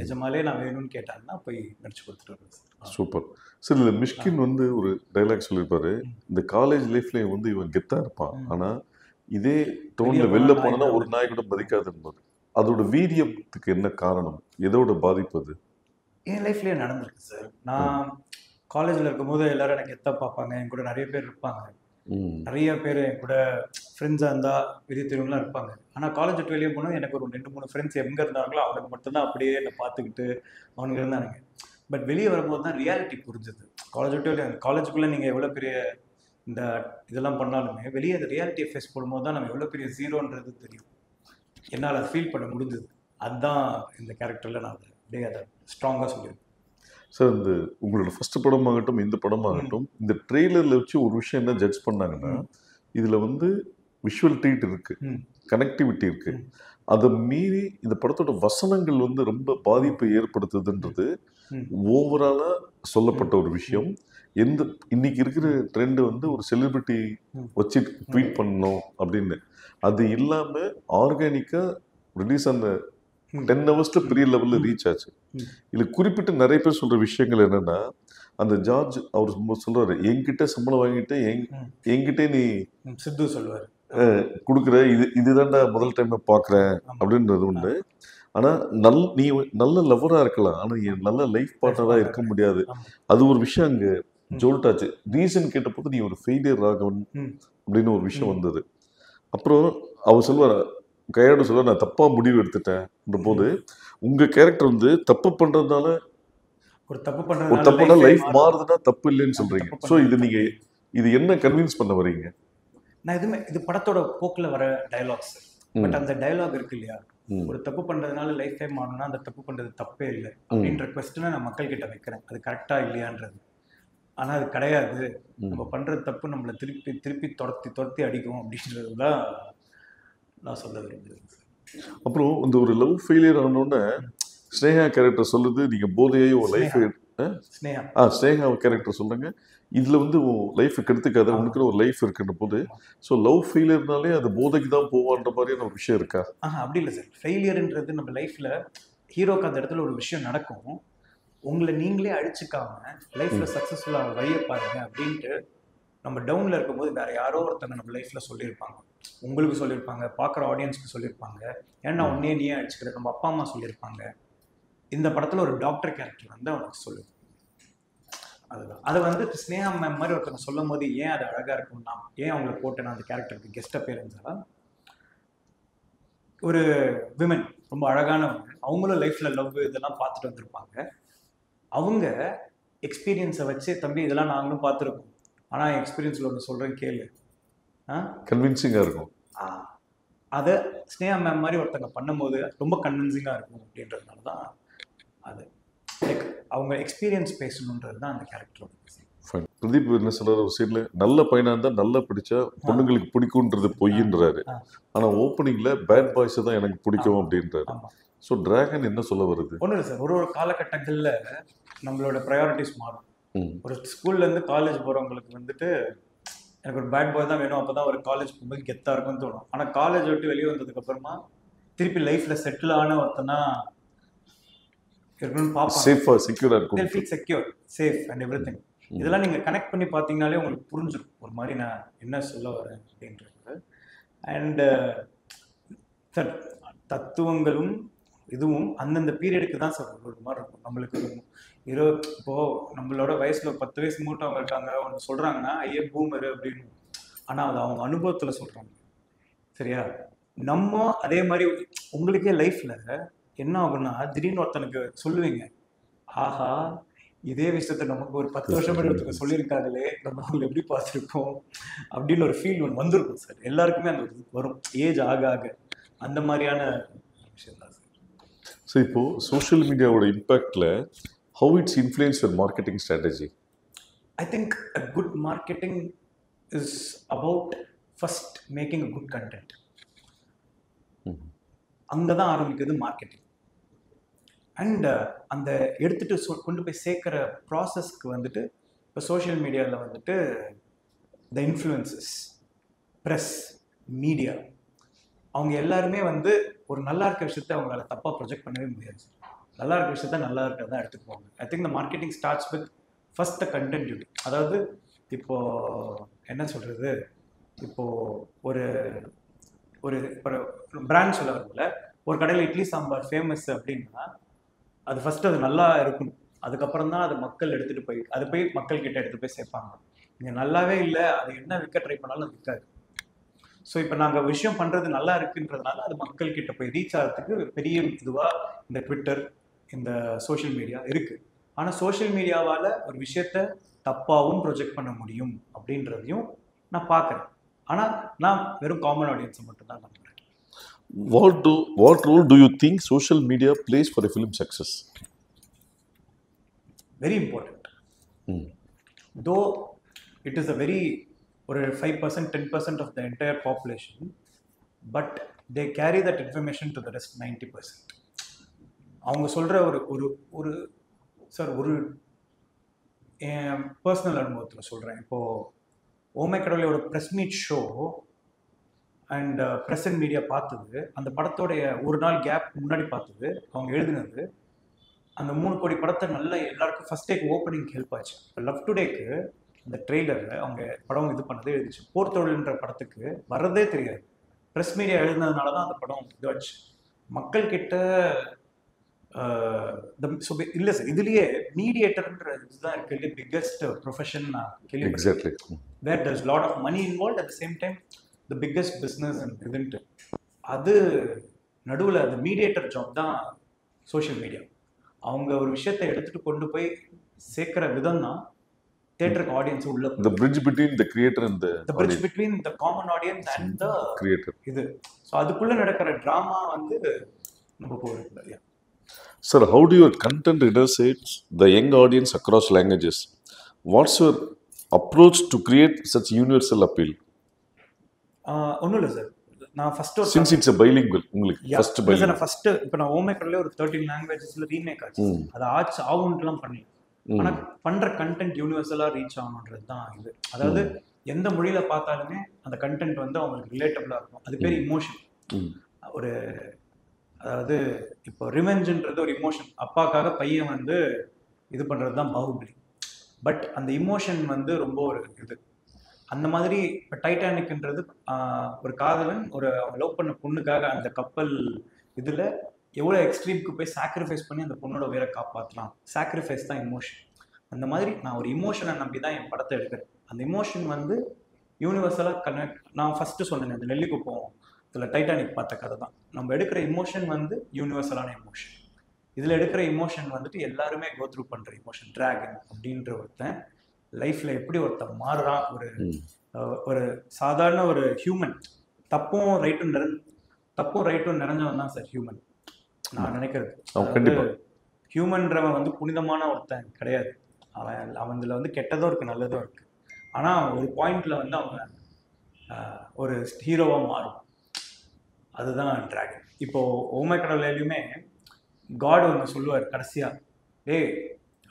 நிஜமாலே நான் வேணும்னு கேட்டாங்கன்னா போய் நடிச்சு கொடுத்துட்டு வருவேன் சார். Super sir. இல்லை மிஷ்கின் வந்து ஒரு டைலாக் சொல்லியிருப்பாரு, இந்த காலேஜ் லைஃப்லேயும் வந்து இவன் கெத்தாக இருப்பான், ஆனால் இதே டோனில் வெளில போனா ஒரு நாய் கூட மதிக்காது என்பது. அதோட வீரியத்துக்கு என்ன காரணம், எதோட பாதிப்பு அது? என் லைஃப்லேயே நடந்திருக்கு சார். நான் காலேஜில் இருக்கும்போது எல்லாரும் எனக்கு எத்த பார்ப்பாங்க, என் கூட நிறைய பேர் இருப்பாங்க, நிறைய பேர் என் கூட ஃப்ரெண்ட்ஸாக இருந்தால் வெளியே தெருவுலாம் இருப்பாங்க. ஆனால் காலேஜ் விட்டு வெளியே போனால் எனக்கு ஒரு 2-3 ஃப்ரெண்ட்ஸ் எங்கே இருந்தாங்களோ அவனுக்கு மட்டும்தான் அப்படியே என்னை பார்த்துக்கிட்டு அவனுக்கு இருந்தானுங்க. பட் வெளியே வரும்போது தான் ரியாலிட்டி புரிஞ்சுது. காலேஜ் விட்டு வெளியே காலேஜுக்குள்ளே நீங்கள் எவ்வளோ பெரிய இந்த இதெல்லாம் பண்ணாலுமே வெளியே அந்த ரியாலிட்டியை ஃபேஸ் பண்ணும்போது தான் நம்ம எவ்வளோ பெரிய ஜீரோன்றது தெரியும். என்னால் அதை ஃபீல் பண்ண முடிஞ்சது. அதுதான் இந்த கேரக்டரில் நான் அப்படியே அதை ஸ்ட்ராங்காக சொல்லியிருக்கேன் சார். இந்த உங்களோட ஃபர்ஸ்ட் படமாகட்டும் இந்த படமாகட்டும், இந்த ட்ரெய்லரில் வச்சு ஒரு விஷயம் என்ன ஜட்ஜ் பண்ணாங்கன்னா, இதில் வந்து விஷுவல் ட்ரீட் இருக்குது, கனெக்டிவிட்டி இருக்குது. அதை மீறி இந்த படத்தோட வசனங்கள் வந்து ரொம்ப பாதிப்பை ஏற்படுத்துதுன்றது ஓவராலாக சொல்லப்பட்ட ஒரு விஷயம். எந்த இன்னைக்கு இருக்கிற ட்ரெண்ட் வந்து ஒரு செலிபிரிட்டி வச்சு ட்வீட் பண்ணணும் அப்படின்னு, அது இல்லாமல் ஆர்கானிக்காக ரிலீஸ் ஆன 10 hours பெரிய லெவலில் ரீச் ஆச்சு. இதில் குறிப்பிட்டு நிறைய பேர் சொல்கிற விஷயங்கள் என்னென்னா, அந்த ஜார்ஜ் அவர் சொல்கிறாரு, என்கிட்ட சம்பளம் வாங்கிட்டு என்கிட்டே நீ சித்து சொல்லுவார் கொடுக்குற, இதுதான்டா முதல் டைம் பார்க்குறேன் அப்படின்றது உண்டு. ஆனால் நீ நல்ல லவராக இருக்கலாம், ஆனால் என் நல்ல லைஃப் பார்ட்னராக இருக்க முடியாது. அது ஒரு விஷயம் அங்கே ஜோல்ட் ஆச்சு. ரீசன் கேட்டபோது நீ ஒரு ஃபெயிலியர் ராகவன் அப்படின்னு ஒரு விஷயம் வந்தது. அப்புறம் அவர் சொல்லுவார், கையாடு சொல்ல, நான் தப்பாக முடிவு எடுத்துட்டேன் போது உங்கள் கேரக்டர் வந்து தப்பு பண்ணுறதுனால ஒரு தப்பு லைஃப் மாறுதுன்னா தப்பு இல்லைன்னு சொல்கிறீங்க. ஸோ இது என்ன கன்வின்ஸ் பண்ண வரீங்க? நான் எதுவுமே இது படத்தோட போக்கில் வர டைலாக்ஸ். பட் அந்த டைலாக் இருக்கு இல்லையா, ஒரு தப்பு பண்ணுறதுனால லைஃப் டைம் ஆகணும்னா அந்த தப்பு பண்ணுறது தப்பே இல்லை அப்படின்ற கொஸ்டினை நான் மக்கள் கிட்ட வைக்கிறேன். அது கரெக்டாக இல்லையான்றது. ஆனா அது கிடையாது. நம்ம பண்ற தப்பு நம்மளை திருப்பி திருப்பி துரத்தி அடிக்கும் அப்படின்றது தான் நான் சொல்ல விரும்புகிறேன் சார். அப்புறம் இந்த ஒரு லவ் ஃபெயிலியர் ஆனோடனே ஸ்னேகா கேரக்டர் சொல்லுது நீங்க போதையே உன் லைஃப் ஸ்னேகா ஸ்னேகா கேரக்டர் சொல்லுங்க இதுல வந்து உன் லைஃப் கெடுத்துக்காத உனக்குன்னு ஒரு லைஃப் இருக்குன்ற போது ஸோ லவ் ஃபெயிலியர்னாலே அது போதைக்கு தான் போவான்ற மாதிரியான ஒரு விஷயம் இருக்கா? அப்படி இல்லை சார். ஃபெயிலியர்ன்றது நம்ம லைஃப்ல ஹீரோக்கு அந்த இடத்துல ஒரு விஷயம் நடக்கும், உங்களை நீங்களே அழிச்சுக்காம லைஃப்ல சக்சஸ்ஃபுல்லாக வழியை பாருங்க அப்படின்ட்டு நம்ம டவுன்ல இருக்கும்போது வேற யாரோ ஒருத்தங்க நம்ம லைஃப்ல சொல்லியிருப்பாங்க, உங்களுக்கு சொல்லியிருப்பாங்க, பார்க்குற ஆடியன்ஸ்க்கு சொல்லியிருப்பாங்க, ஏன்னா உன்னே நீயே அடிச்சுக்கிற நம்ம அப்பா அம்மா சொல்லியிருப்பாங்க. இந்த படத்துல ஒரு டாக்டர் கேரக்டர் வந்து அவனுக்கு சொல்லுது. அதுதான் அதை வந்து ஸ்னேகா மேம் மாதிரி ஒருத்தவங்க சொல்லும் போது ஏன் அது அழகா இருக்கும்னா, ஏன் அவங்களை போட்டு நான் அந்த கேரக்டருக்கு கெஸ்ட் அப்பியரன்ஸா, ஒரு விமன் ரொம்ப அழகானவங்க, அவங்களும் லைஃப்ல லவ் இதெல்லாம் பார்த்துட்டு வந்திருப்பாங்க. அவங்க எக்ஸ்பீரியன்ஸை வச்சு தம்பி இதெல்லாம் நாங்களும் பார்த்துருக்கோம், ஆனால் எக்ஸ்பீரியன்ஸில் ஒன்று சொல்கிறேன் கேளு, கன்வின்சிங்காக இருக்கும். அதை ஸ்னேகா மேம் மாதிரி ஒருத்தங்க பண்ணும்போது ரொம்ப கன்வின்சிங்காக இருக்கும் அப்படின்றதுனால தான் அது லைக் அவங்க எக்ஸ்பீரியன்ஸ் பேசணுன்றது தான் அந்த கேரக்டர். பிரதீப் என்ன சொல்றாரு ஒரு சைட்ல, நல்ல பையனா இருந்தா நல்லா பிடிச்சா பொண்ணுங்களுக்கு பிடிக்கும்ன்றது பொய்ன்றாரு, ஆனா ஓப்பனிங்ல பேட் பாய்ஸ் தான் எனக்கு பிடிக்கும் அப்படின்றாரு. ஸோ டிராகன் என்ன சொல்ல வருது? ஒன்றும் இல்லை சார், ஒரு ஒரு காலகட்டங்களில் நம்மளோட ப்ரையாரிட்டிஸ் மாறும். ஒரு ஸ்கூல்லேருந்து காலேஜ் போகிறவங்களுக்கு வந்துட்டு எனக்கு ஒரு பேட் பாய் தான் வேணும், அப்போ தான் ஒரு காலேஜ் போகும்போது கெத்தாக இருக்கும்னு தோணும். ஆனால் காலேஜ் விட்டு வெளியே வந்ததுக்கப்புறமா திருப்பி லைஃப்பில் செட்டில் ஆன ஒருத்தனா இருக்கணும்னு பார்ப்பாங்க. சேஃபாக செக்யூராக இருக்கும், they'll feel secure, safe and everything. இதெல்லாம் நீங்கள் கனெக்ட் பண்ணி பார்த்தீங்கனாலே உங்களுக்கு புரிஞ்சிடும் ஒரு மாதிரி நான் என்ன சொல்ல வரேன் அப்படின்றது. அண்ட் சார் தத்துவங்களும் இதுவும் அந்தந்த பீரியடுக்கு தான் சார் ஒரு மாதிரி இருக்கும். நம்மளுக்கு இப்போது நம்மளோட வயசில் 10 வயசு மூட்டவங்க இருக்காங்க, அவங்க சொல்கிறாங்கன்னா ஐயே பூமரு அப்படின்னு, ஆனால் அது அவங்க அனுபவத்தில் சொல்கிறாங்க. சரியா? நம்ம அதே மாதிரி உங்களுக்கே லைஃப்பில் என்ன ஆகும்னா திடீர்னு ஒருத்தனுக்கு சொல்லுவீங்க, ஆஹா இதே விஷயத்த நமக்கு ஒரு 10 வருஷம் ஒருத்தருக்கு சொல்லியிருக்காங்களே, நம்ம அவங்க எப்படி பார்த்துருக்கோம் அப்படின்னு ஒரு ஃபீல் ஒன்று வந்திருக்கும் சார். எல்லாருக்குமே அந்த வரும் ஏஜ் ஆக ஆக. அந்த மாதிரியான விஷயம் தான் சார். ஸோ இப்போ social மீடியாவோட இம்பேக்ட்ல how it's influenced your marketing strategy? I think a good marketing is about first making a good content. அங்கே தான் ஆரம்பிக்குது மார்க்கெட்டிங். அண்ட் அந்த எடுத்துகிட்டு கொண்டு போய் சேர்க்குற ப்ராசஸ்க்கு வந்துட்டு இப்போ சோஷியல் மீடியாவில் வந்துட்டு த இன்ஃப்ளூயன்சஸ், ப்ரெஸ், மீடியா, அவங்க எல்லாருமே வந்து ஒரு நல்லா இருக்க விஷயத்த அவங்களால தப்பாக ப்ரொஜெக்ட் பண்ணவே முடியாது. நல்லா இருக்க விஷயத்த நல்லா இருக்கிறதா எடுத்துக்குவாங்க. I think the marketing starts with first the content unit. அதாவது இப்போது என்ன சொல்கிறது, இப்போது ஒரு ஒரு பிராண்ட் சொல்ல வரல, ஒரு கடையில் இட்லி சாம்பார் ஃபேமஸ் அப்படின்னா அது ஃபஸ்ட்டு அது நல்லா இருக்கணும், அதுக்கப்புறம் தான் அது மக்கள் எடுத்துகிட்டு போய் அது போய் மக்கள் கிட்ட எடுத்துகிட்டு போய் சேர்ப்பாங்க. இங்கே நல்லாவே இல்லை, அது என்ன விற்க ட்ரை பண்ணாலும் அது விற்காது. ஸோ இப்போ நாங்கள் விஷயம் பண்ணுறது நல்லா இருக்குன்றதுனால அது மக்கள் கிட்ட போய் ரீச் ஆகிறதுக்கு பெரிய இதுவாக இந்த ட்விட்டர், இந்த சோஷியல் மீடியா இருக்குது. ஆனால் சோஷியல் மீடியாவால் ஒரு விஷயத்த தப்பாகவும் ப்ரொஜெக்ட் பண்ண முடியும் அப்படின்றதையும் நான் பார்க்குறேன். ஆனால் நான் வெறும் காமன் ஆடியன்ஸை மட்டும்தான் நம்புகிறேன். What role do you think social media plays for a film success? Very important. Though it is a very or 5%, 10% of the entire population, but they carry that information to the rest 90%. அவங்க சொல்கிற ஒரு சார் ஒரு என் பர்சனல் அனுபவத்தில் சொல்கிறேன். இப்போது ஓமை கடவுளோட press meet show and press and media பார்த்தது, அந்த படத்தோடைய ஒரு நாள் கேப் முன்னாடி பார்த்தது, அவங்க எழுதினது, அந்த 3 கோடி படத்தை நல்லா எல்லாருக்கும் ஃபர்ஸ்ட் டேக்கு ஓப்பனிங் ஹெல்ப் ஆச்சு. இப்போ லவ் டுடேக்கு அந்த ட்ரெய்லரில் அவங்க படம் இது பண்ணதே எழுதிச்சு. போர்த்தொழில்ன்ற படத்துக்கு வர்றதே தெரியாது, ப்ரெஸ் மீடியா எழுதினதுனால தான் அந்த படம் இதுவாச்சு. மக்கள்கிட்ட இல்லை சார், இதுலேயே மீடியேட்டர்ன்ற இதுதான் இருக்கிறது பிக்கஸ்ட் ப்ரொஃபஷன் நான் கேள்விப்பட்டேன். வேர் there's lot of money involved, at the same time the biggest business and இதுன்ட்டு. அது நடுவில் அந்த மீடியேட்டர் ஜாப் தான் சோஷியல் மீடியா. அவங்க ஒரு விஷயத்தை எடுத்துகிட்டு கொண்டு போய் சேர்க்குற விதம் தான் தியேட்டருக்கு ஆடியன்ஸ் உள்ள the bridge between the creator and the bridge between the common audience and the creator. இது ஸோ அதுக்குள்ள நடக்கிற ட்ராமா வந்து நம்ம போகிறது. Sir, how do your content intercepts the young audience across languages? What's your approach to create such universal appeal? ஒன்றும் இல்லை சார், நான் ஃபர்ஸ்ட் ஒரு சின்ஸ் இட்ஸ் பைலிங்குவல் உங்களுக்கு ஃபர்ஸ்ட் சார், நான் ஃபர்ஸ்ட் இப்போ நான் ஓமேக்கர்லேயே ஒரு 13 லாங்குவேஜஸ்ல ரீமேக் ஆச்சு. அது ஆகுன்ட்டுலாம் பண்ணல. ஆனால் பண்ற கண்டென்ட் யூனிவர்சலாக ரீச் ஆகணுன்றது தான் இது. அதாவது எந்த மொழியில பார்த்தாலுமே அந்த கண்டென்ட் வந்து அவங்களுக்கு ரிலேட்டபிளா இருக்கும். அது பேர் இமோஷன். ஒரு அதாவது இப்போ ரிவெஞ்சுன்றது ஒரு இமோஷன். அப்பாக்காக பையன் வந்து இது பண்றது தான் பாகுபலி. பட் அந்த இமோஷன் வந்து ரொம்ப ஒரு இது. அந்த மாதிரி இப்போ டைட்டானிக்ன்றது ஒரு காதலன் ஒரு லவ் பண்ண பொண்ணுக்காக அந்த கப்பல் இதில் எவ்வளோ எக்ஸ்ட்ரீம்க்கு போய் சாக்ரிஃபைஸ் பண்ணி அந்த பொண்ணோட உயிரை காப்பாற்றலாம். சாக்ரிஃபைஸ் தான் இமோஷன். அந்த மாதிரி நான் ஒரு இமோஷனை நம்பி தான் என் படத்தை எடுக்கிறேன். அந்த இமோஷன் வந்து யூனிவர்சலாக கனெக்ட். நான் ஃபஸ்ட்டு சொன்னேன் அந்த நெல்லிக்குப்பம் இதில் டைட்டானிக் பார்த்த கதை தான். நம்ம எடுக்கிற இமோஷன் வந்து யூனிவர்சலான இமோஷன். இதில் எடுக்கிற இமோஷன் வந்துட்டு எல்லாருமே கோ த்ரூ பண்ணுற இமோஷன். டிராகன் அப்படின்ற ஒருத்தன் லைஃப்பில் எப்படி ஒருத்தன் மாறுறான். ஒரு சாதாரண ஒரு ஹியூமன். தப்பும் ரைட்டும் நிறைஞ்சவன் தான் சார் ஹியூமன். நான் நினைக்கிறது ஹியூமன்றவன் வந்து புனிதமான ஒருத்தன் கிடையாது. அவன்ல வந்து கெட்டதும் இருக்கு நல்லதும் இருக்கு. ஆனால் ஒரு பாயிண்ட்ல வந்து அவன் ஒரு ஹீரோவா மாறும். அதுதான் டிராகன். இப்போ ஓமை கடவுளையுமே காட் வந்து சொல்லுவார் கடைசியா, டேய்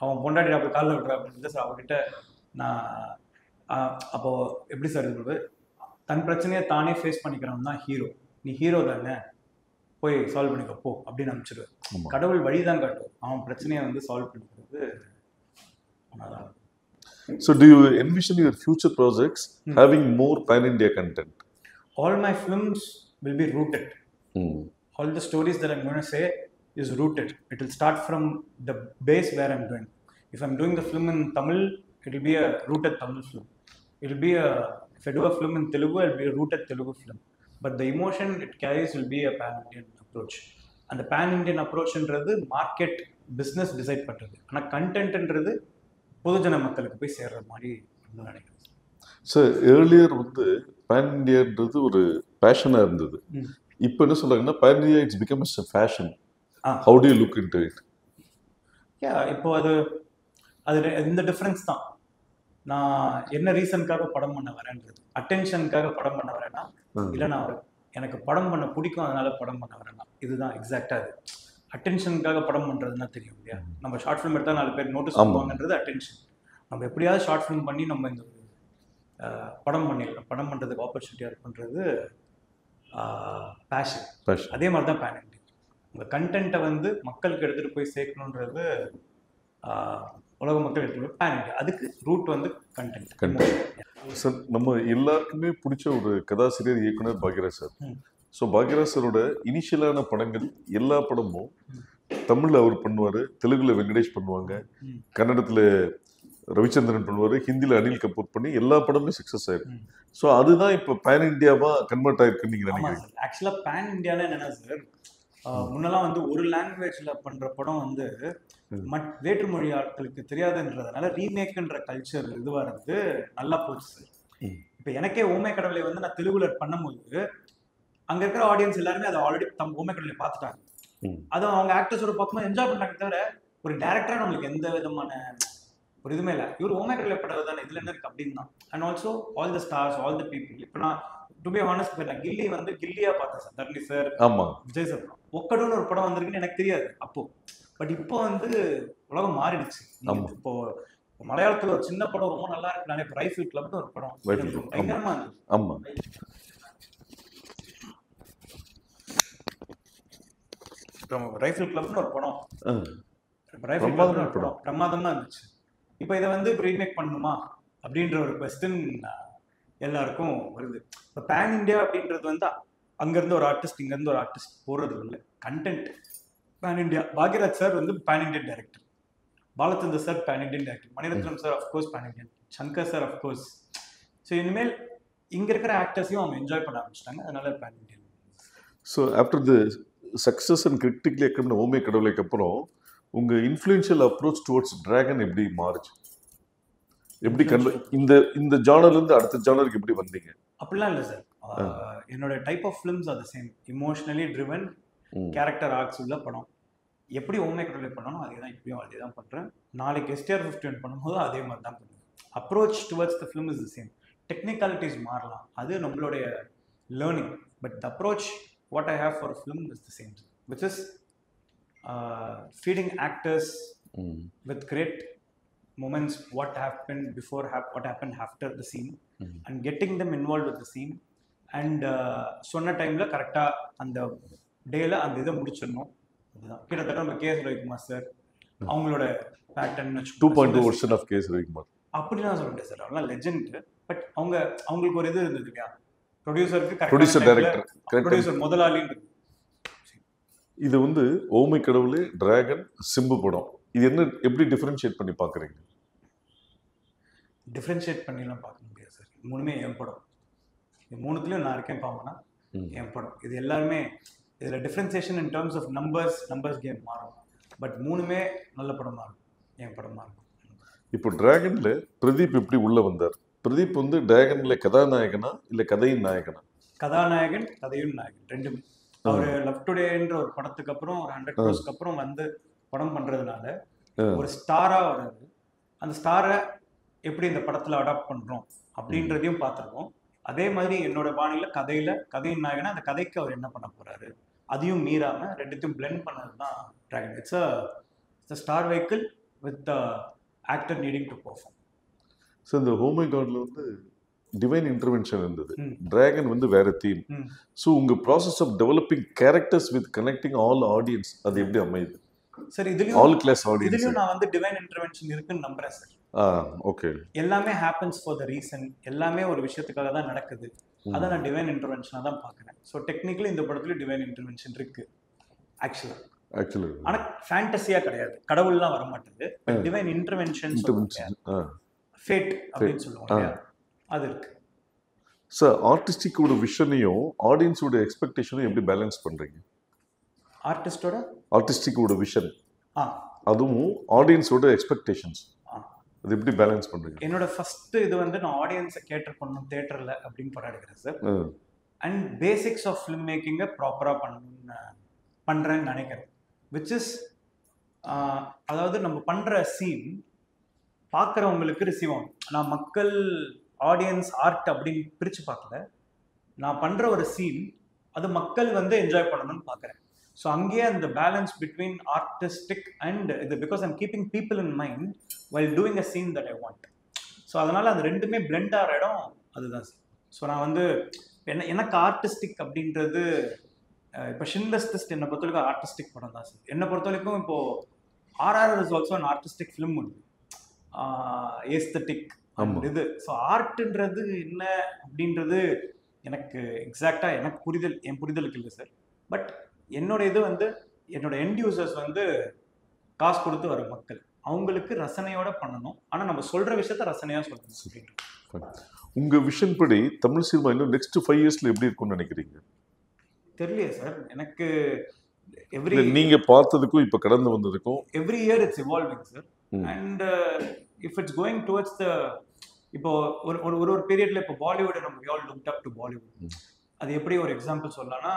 அவன் பொண்டாட்டி அப்படி காலில் விட்றா அப்படின்னு சார் அவர்கிட்ட. நான் அப்போ எப்படி சார் இது தன் பிரச்சனையை தானே ஃபேஸ் பண்ணிக்கிறவன் தான் ஹீரோ. நீ ஹீரோ தானே, போய் சால்வ் பண்ணிக்கப்போ அப்படின்னு அனுப்பிச்சிடுவேன். கடவுள் வழிதான் காட்டும், அவன் பிரச்சனையை வந்து சால்வ் பண்ணிக்கிறது. So do you envision your future projects having more pan-India content? All my films will be rooted. All the stories that I'm going to say is rooted. It will start from the base where I'm doing. If I'm doing the film in Tamil, it will be a rooted Tamil film. It will be if I do a film in Telugu, it will be a rooted Telugu film. But the emotion it carries will be a pan-Indian approach. And the pan-Indian approach என்றது மார்க்கெட் பிஸ்னஸ் டிசைட் பண்ணுறது. ஆனால் கண்டென்ட்ன்றது பொதுஜன மக்களுக்கு போய் சேர்ற மாதிரி நினைக்கிறேன். சார் ஏர்லியர் வந்து பேன் இண்டியான்றது ஒரு பேஷனாக இருந்தது. இப்போ என்ன சொல்கிறாங்கன்னா pan India it's become a fashion. How do you look into it? இப்போ அது இந்த டிஃப்ரென்ஸ் தான். நான் என்ன ரீசனுக்காக படம் பண்ண வரேன்றது, அட்டென்ஷனுக்காக படம் பண்ண வரேன்னா இல்லை நான் எனக்கு படம் பண்ண பிடிக்கும் அதனால படம் பண்ண வரேன்னா, இதுதான் எக்ஸாக்டாக அது. அட்டென்ஷனுக்காக படம் பண்ணுறதுன்னா தெரியும் இல்லையா, நம்ம ஷார்ட் ஃபிலிம் எடுத்தால் 4 பேர் நோட்டீஸ் பண்ணுவாங்கன்றது அட்டென்ஷன். நம்ம எப்படியாவது ஷார்ட் ஃபிலிம் பண்ணி நம்ம இந்த படம் பண்ணிடலாம், படம் பண்ணுறதுக்கு ஆப்பர்ச்சுனிட்டியாக இருக்குன்றது பேஷன். அதே மாதிரி தான் பேன் இண்டியா. உங்கள் கண்டென்ட்டை வந்து மக்களுக்கு எடுத்துகிட்டு போய் சேர்க்கணுன்றது உலக மக்கள் எடுத்துகிட்டு பேன் இண்டியா. அதுக்கு ரூட் வந்து கண்டென்ட். சார் நம்ம எல்லாருக்குமே பிடிச்ச ஒரு கதாசிரியர் இயக்குனர் பாக்யராஜ் சார். ஸோ பாக்யராஜ் சாரோட இனிஷியலான படங்கள் எல்லா படமும் தமிழில் அவர் பண்ணுவார், தெலுங்குல வெங்கடேஷ் பண்ணுவாங்க, கன்னடத்தில் ரவிச்சந்திரன் பண்ணுவார், ஹிந்தியில் அனில் கபூர் பண்ணி எல்லா படமே சக்ஸஸ் ஆயிருக்கு. ஸோ அதுதான் இப்போ பேன் இண்டியாவாக கன்வெர்ட் ஆயிருக்குன்னு நீங்கள் நினைக்கிறீங்க? ஆக்சுவலாக பேன் இண்டியாவில் என்னென்னா சார், முன்னெல்லாம் வந்து ஒரு லாங்குவேஜில் பண்ணுற படம் வந்து வேற்று மொழி ஆட்களுக்கு தெரியாதுன்றதுனால ரீமேக்குன்ற கல்ச்சர் இதுவாக இருந்து நல்லா போச்சு சார். இப்போ எனக்கே ஓமை கடவுளை வந்து நான் தெலுங்குல பண்ணும்போது அங்கே இருக்கிற ஆடியன்ஸ் எல்லாருமே அதை ஆல்ரெடி ஓமை கடவுளை பார்த்துட்டாங்க. அதை அவங்க ஆக்டர்ஸோட பார்க்கும்போது என்ஜாய் பண்ணுறாங்க. தவிர ஒரு டேரக்டராக நம்மளுக்கு எந்த விதமான ஒரு இதுவுமே இல்லை. இவர் ஓமை கடவுளை படம் தானே, இதில் என்ன இருக்குது அப்படின்னு தான். And also all the stars, all the people. இப்போ நான் டு பி ஹானஸ்ட் நான் கில்லி வந்து கில்லியா பார்த்தேன் சார். தர்லி சார், விஜய் சார் படம் ஒக்கடுன்னு ஒரு படம் வந்திருக்குன்னு எனக்கு தெரியாது அப்போ. பட் இப்போ வந்து உலகம் மாறிடுச்சு. இப்போ மலையாளத்துல ஒரு சின்ன படம் ரொம்ப நல்லா இருக்கு. நான் இப்போ ரைஃபிள் கிளப்னு ஒரு படம் பயங்கரமா இருந்தது. ரைஃபிள் கிளப்னு ஒரு படம் பிரமாதமா இருந்துச்சு. இப்போ இதை வந்து ரீமேக் பண்ணணுமா அப்படின்ற ஒரு கொஸ்டின் எல்லாருக்கும் வருது. இப்போ பேன் இண்டியா அப்படின்றது வந்து அங்கேருந்து ஒரு ஆர்டிஸ்ட் இங்கேருந்து ஒரு ஆர்டிஸ்ட் போடுறது இல்லை. Content pan India. Bhagyaraj sir வந்து pan Indian director, Balachander sir pan Indian director, Mani Ratnam sir of course pan Indian, Shankar sir of course. So இனிமேல் இங்கே இருக்கிற ஆக்டர்ஸையும் அவங்க என்ஜாய் பண்ண ஆரம்பிச்சிட்டாங்க. அதனால pan Indian. So after the success and critically acclaimed oh my கடவுளைக்கு அப்புறம் உங்கள் இன்ஃப்ளூயன்ஷியல் அப்ரோச் டுவர்ட்ஸ் டிராகன் எப்படி மாறுச்சு? எப்படி இந்த ஜானர்லேருந்து அடுத்த ஜானருக்கு எப்படி வந்தீங்க? அப்படிலாம் இல்லை சார். என்னோட டைப் ஆஃப் ஃபிலிம்ஸ் அது same. Emotionally driven character arcs உள்ள படம். எப்படி ஓமை கடவுளை பண்ணணும் அதே தான் இப்பயும் அதே தான் பண்ணுறேன். நாளைக்கு STR 51 பண்ணும்போது அதே மாதிரி தான் பண்ணுவேன். Approach towards the film is the same. Technicalities மாறலாம், அது நம்மளுடைய learning, but the approach what I have for film is the same, which is feeding actors with great moments, what happened before, what happened after the scene, and getting them involved with the scene, and சொன்ன டைம்ல கரெக்டா அந்த டேல அந்த இதை முடிச்சிடணும். அதுதான் கிட்டத்தட்ட நம்ம கேஎஸ் ரவிக்குமார் சார் அவங்களோட பேட்டர்ன் 2.2 வருஷன் ஆஃப் கேஎஸ் ரவிக்குமார் அப்படிலாம் சொல்லிட்டேன் சார், அவங்களாம் லெஜெண்ட். பட் அவங்களுக்கு ஒரு இது இருந்தது இல்லையா, ப்ரொடியூசருக்கு ப்ரொடியூசர் டைரக்டர் ப்ரொடியூசர் முதலாளின்றது. இது வந்து ஓமை கடவுளே, டிராகன், சிம்பு படம், இது என்ன எப்படி டிஃபரன்ஷியேட் பண்ணி பார்க்குறீங்க? டிஃப்ரென்ஷியேட் பண்ணிலாம் பார்க்க முடியாது சார், மூணுமே என் படம். இது மூணுத்துலையும் நான் இருக்கேன் பாவனா, என் படம். இது எல்லாருமே இதில் differentiation in terms of numbers game மாறும், பட் மூணுமே நல்ல படமாக இருக்கும், என் படமாக இருக்கும். இப்போ டிராகன்ல பிரதீப் எப்படி உள்ள வந்தார்? பிரதீப் வந்து டிராகன்ல கதாநாயகனா இல்லை கதையின் நாயகனா? கதாநாயகன், கதையும் நாயகன் ரெண்டுமே. அவர் லவ் டுடேன்ற ஒரு படத்துக்கு அப்புறம் ஒரு 100 crores அப்புறம் வந்து படம் பண்றதுனால ஒரு ஸ்டாரா வராது. அந்த ஸ்டாரை எப்படி இந்த படத்துல அடாப்ட் பண்றோம் அப்படின்றதையும் பார்த்துருக்கோம். அதே மாதிரி என்னோட பாணியில கதையின் நாயகனா அந்த கதைக்கு அவர் என்ன பண்ண போறாரு அதையும் மீறாம ரெண்டுத்தையும் பிளெண்ட் பண்ணது தான் dragon. It's a star vehicle with actor needing to perform. So இந்த ஓ மை காட்ல வந்து டிவைன் இன்டர்வென்ஷன் இருந்தது, டிராகன் வந்து வேற தீம். ஸோ உங்க process of developing characters with connecting all audience அது எப்படி அமையுது சார்? இதுலயும் ஆல் கிளாஸ் ஆடியன்ஸ், இதுலயும் நான் வந்து டிவைன் இன்டர்வென்ஷன் இருக்குன்னு நம்புறேன் சார். ஓகே, எல்லாமே ஹேப்பன்ஸ் ஃபார் த ரீசன், எல்லாமே ஒரு விஷயத்துக்காக தான் நடக்குது, அதை நான் டிவைன் இன்டர்வென்ஷனாக தான் பார்க்குறேன். ஸோ டெக்னிக்கலி இந்த படத்துல டிவைன் இன்டர்வென்ஷன் இருக்கு ஆக்சுவலா. ஆனா ஃபேண்டசியா கிடையாது, கடவுள்லாம் வர மாட்டேங்குது, டிவைன் இன்டர்வென்ஷன் ஃபேட் அப்படின்னு சொல்லுவாங்க, அது இருக்கு. சார் ஆர்டிஸ்டிக்கோட விஷனையும் ஆடியன்ஸோட எக்ஸ்பெக்டேஷனும் எப்படி பேலன்ஸ் பண்றீங்க? ஆர்டிஸ்டிக்கோட விஷன் அதுவும் ஆடியன்ஸோட எக்ஸ்பெக்டேஷன்ஸ் அது எப்படி பேலன்ஸ் பண்றீங்க? என்னோட ஃபர்ஸ்ட் இது வந்து நான் ஆடியன்ஸை கேட்டர் பண்ணணும் தியேட்டர்ல அப்படின்னு போராடுகிறேன் sir. And basics of film மேக்கிங்கை ப்ராப்பராக பண்றேன்னு நினைக்கிறேன். விச் இஸ் அதாவது நம்ம பண்ற சீன் பார்க்குறவங்களுக்கு ரிசீவ் ஆகும். நான் மக்கள், ஆடியன்ஸ், ஆர்ட் அப்படின்னு பிரித்து பார்க்கல. நான் பண்ணுற ஒரு சீன் அது மக்கள் வந்து என்ஜாய் பண்ணணும்னு பார்க்குறேன். ஸோ அங்கேயே அந்த பேலன்ஸ் பிட்வீன் ஆர்டிஸ்டிக் அண்ட் இது, because I'm keeping people in mind while doing a scene that I want. So அதனால் அந்த ரெண்டுமே பிளெண்ட் ஆகிற இடம் அதுதான் சார். ஸோ நான் வந்து எனக்கு ஆர்டிஸ்டிக் அப்படின்றது இப்போ ஷின்லெஸ் லிஸ்ட் என்னை பொறுத்த வரைக்கும் ஆர்டிஸ்டிக் படம் தான் சார். என்னை பொறுத்த வரைக்கும் இப்போது RRR is also an artistic film ஒன்று, ஏஸ்தட்டிக் இது. ஸோ ஆர்ட்ன்றது என்ன அப்படின்றது எனக்கு எக்ஸாக்டா எனக்கு என் புரிதலுக்கு இல்லை சார். பட் என்னோட இது வந்து என்னோட எண்ட் யூசர்ஸ் வந்து காசு கொடுத்து வர மக்கள், அவங்களுக்கு ரசனையோட பண்ணணும். ஆனா நம்ம சொல்ற விஷயத்த ரசனையா சொல்லணும். உங்க விஷன் படி தமிழ் சினிமா இன்னும் நெக்ஸ்ட் 5 இயர்ஸ்ல எப்படி இருக்கும்னு நினைக்கிறீங்க? தெரியலையே சார் எனக்கு. நீங்க பார்த்ததுக்கும் இப்ப கடந்து வந்ததுக்கும் every year it's evolving sir. And if it's going towards the, இப்போ ஒரு பீரியட்ல இப்போ பாலிவுட் நம்ம we all looked up to Bollywood. அது எப்படி ஒரு எக்ஸாம்பிள் சொல்லலாம்னா,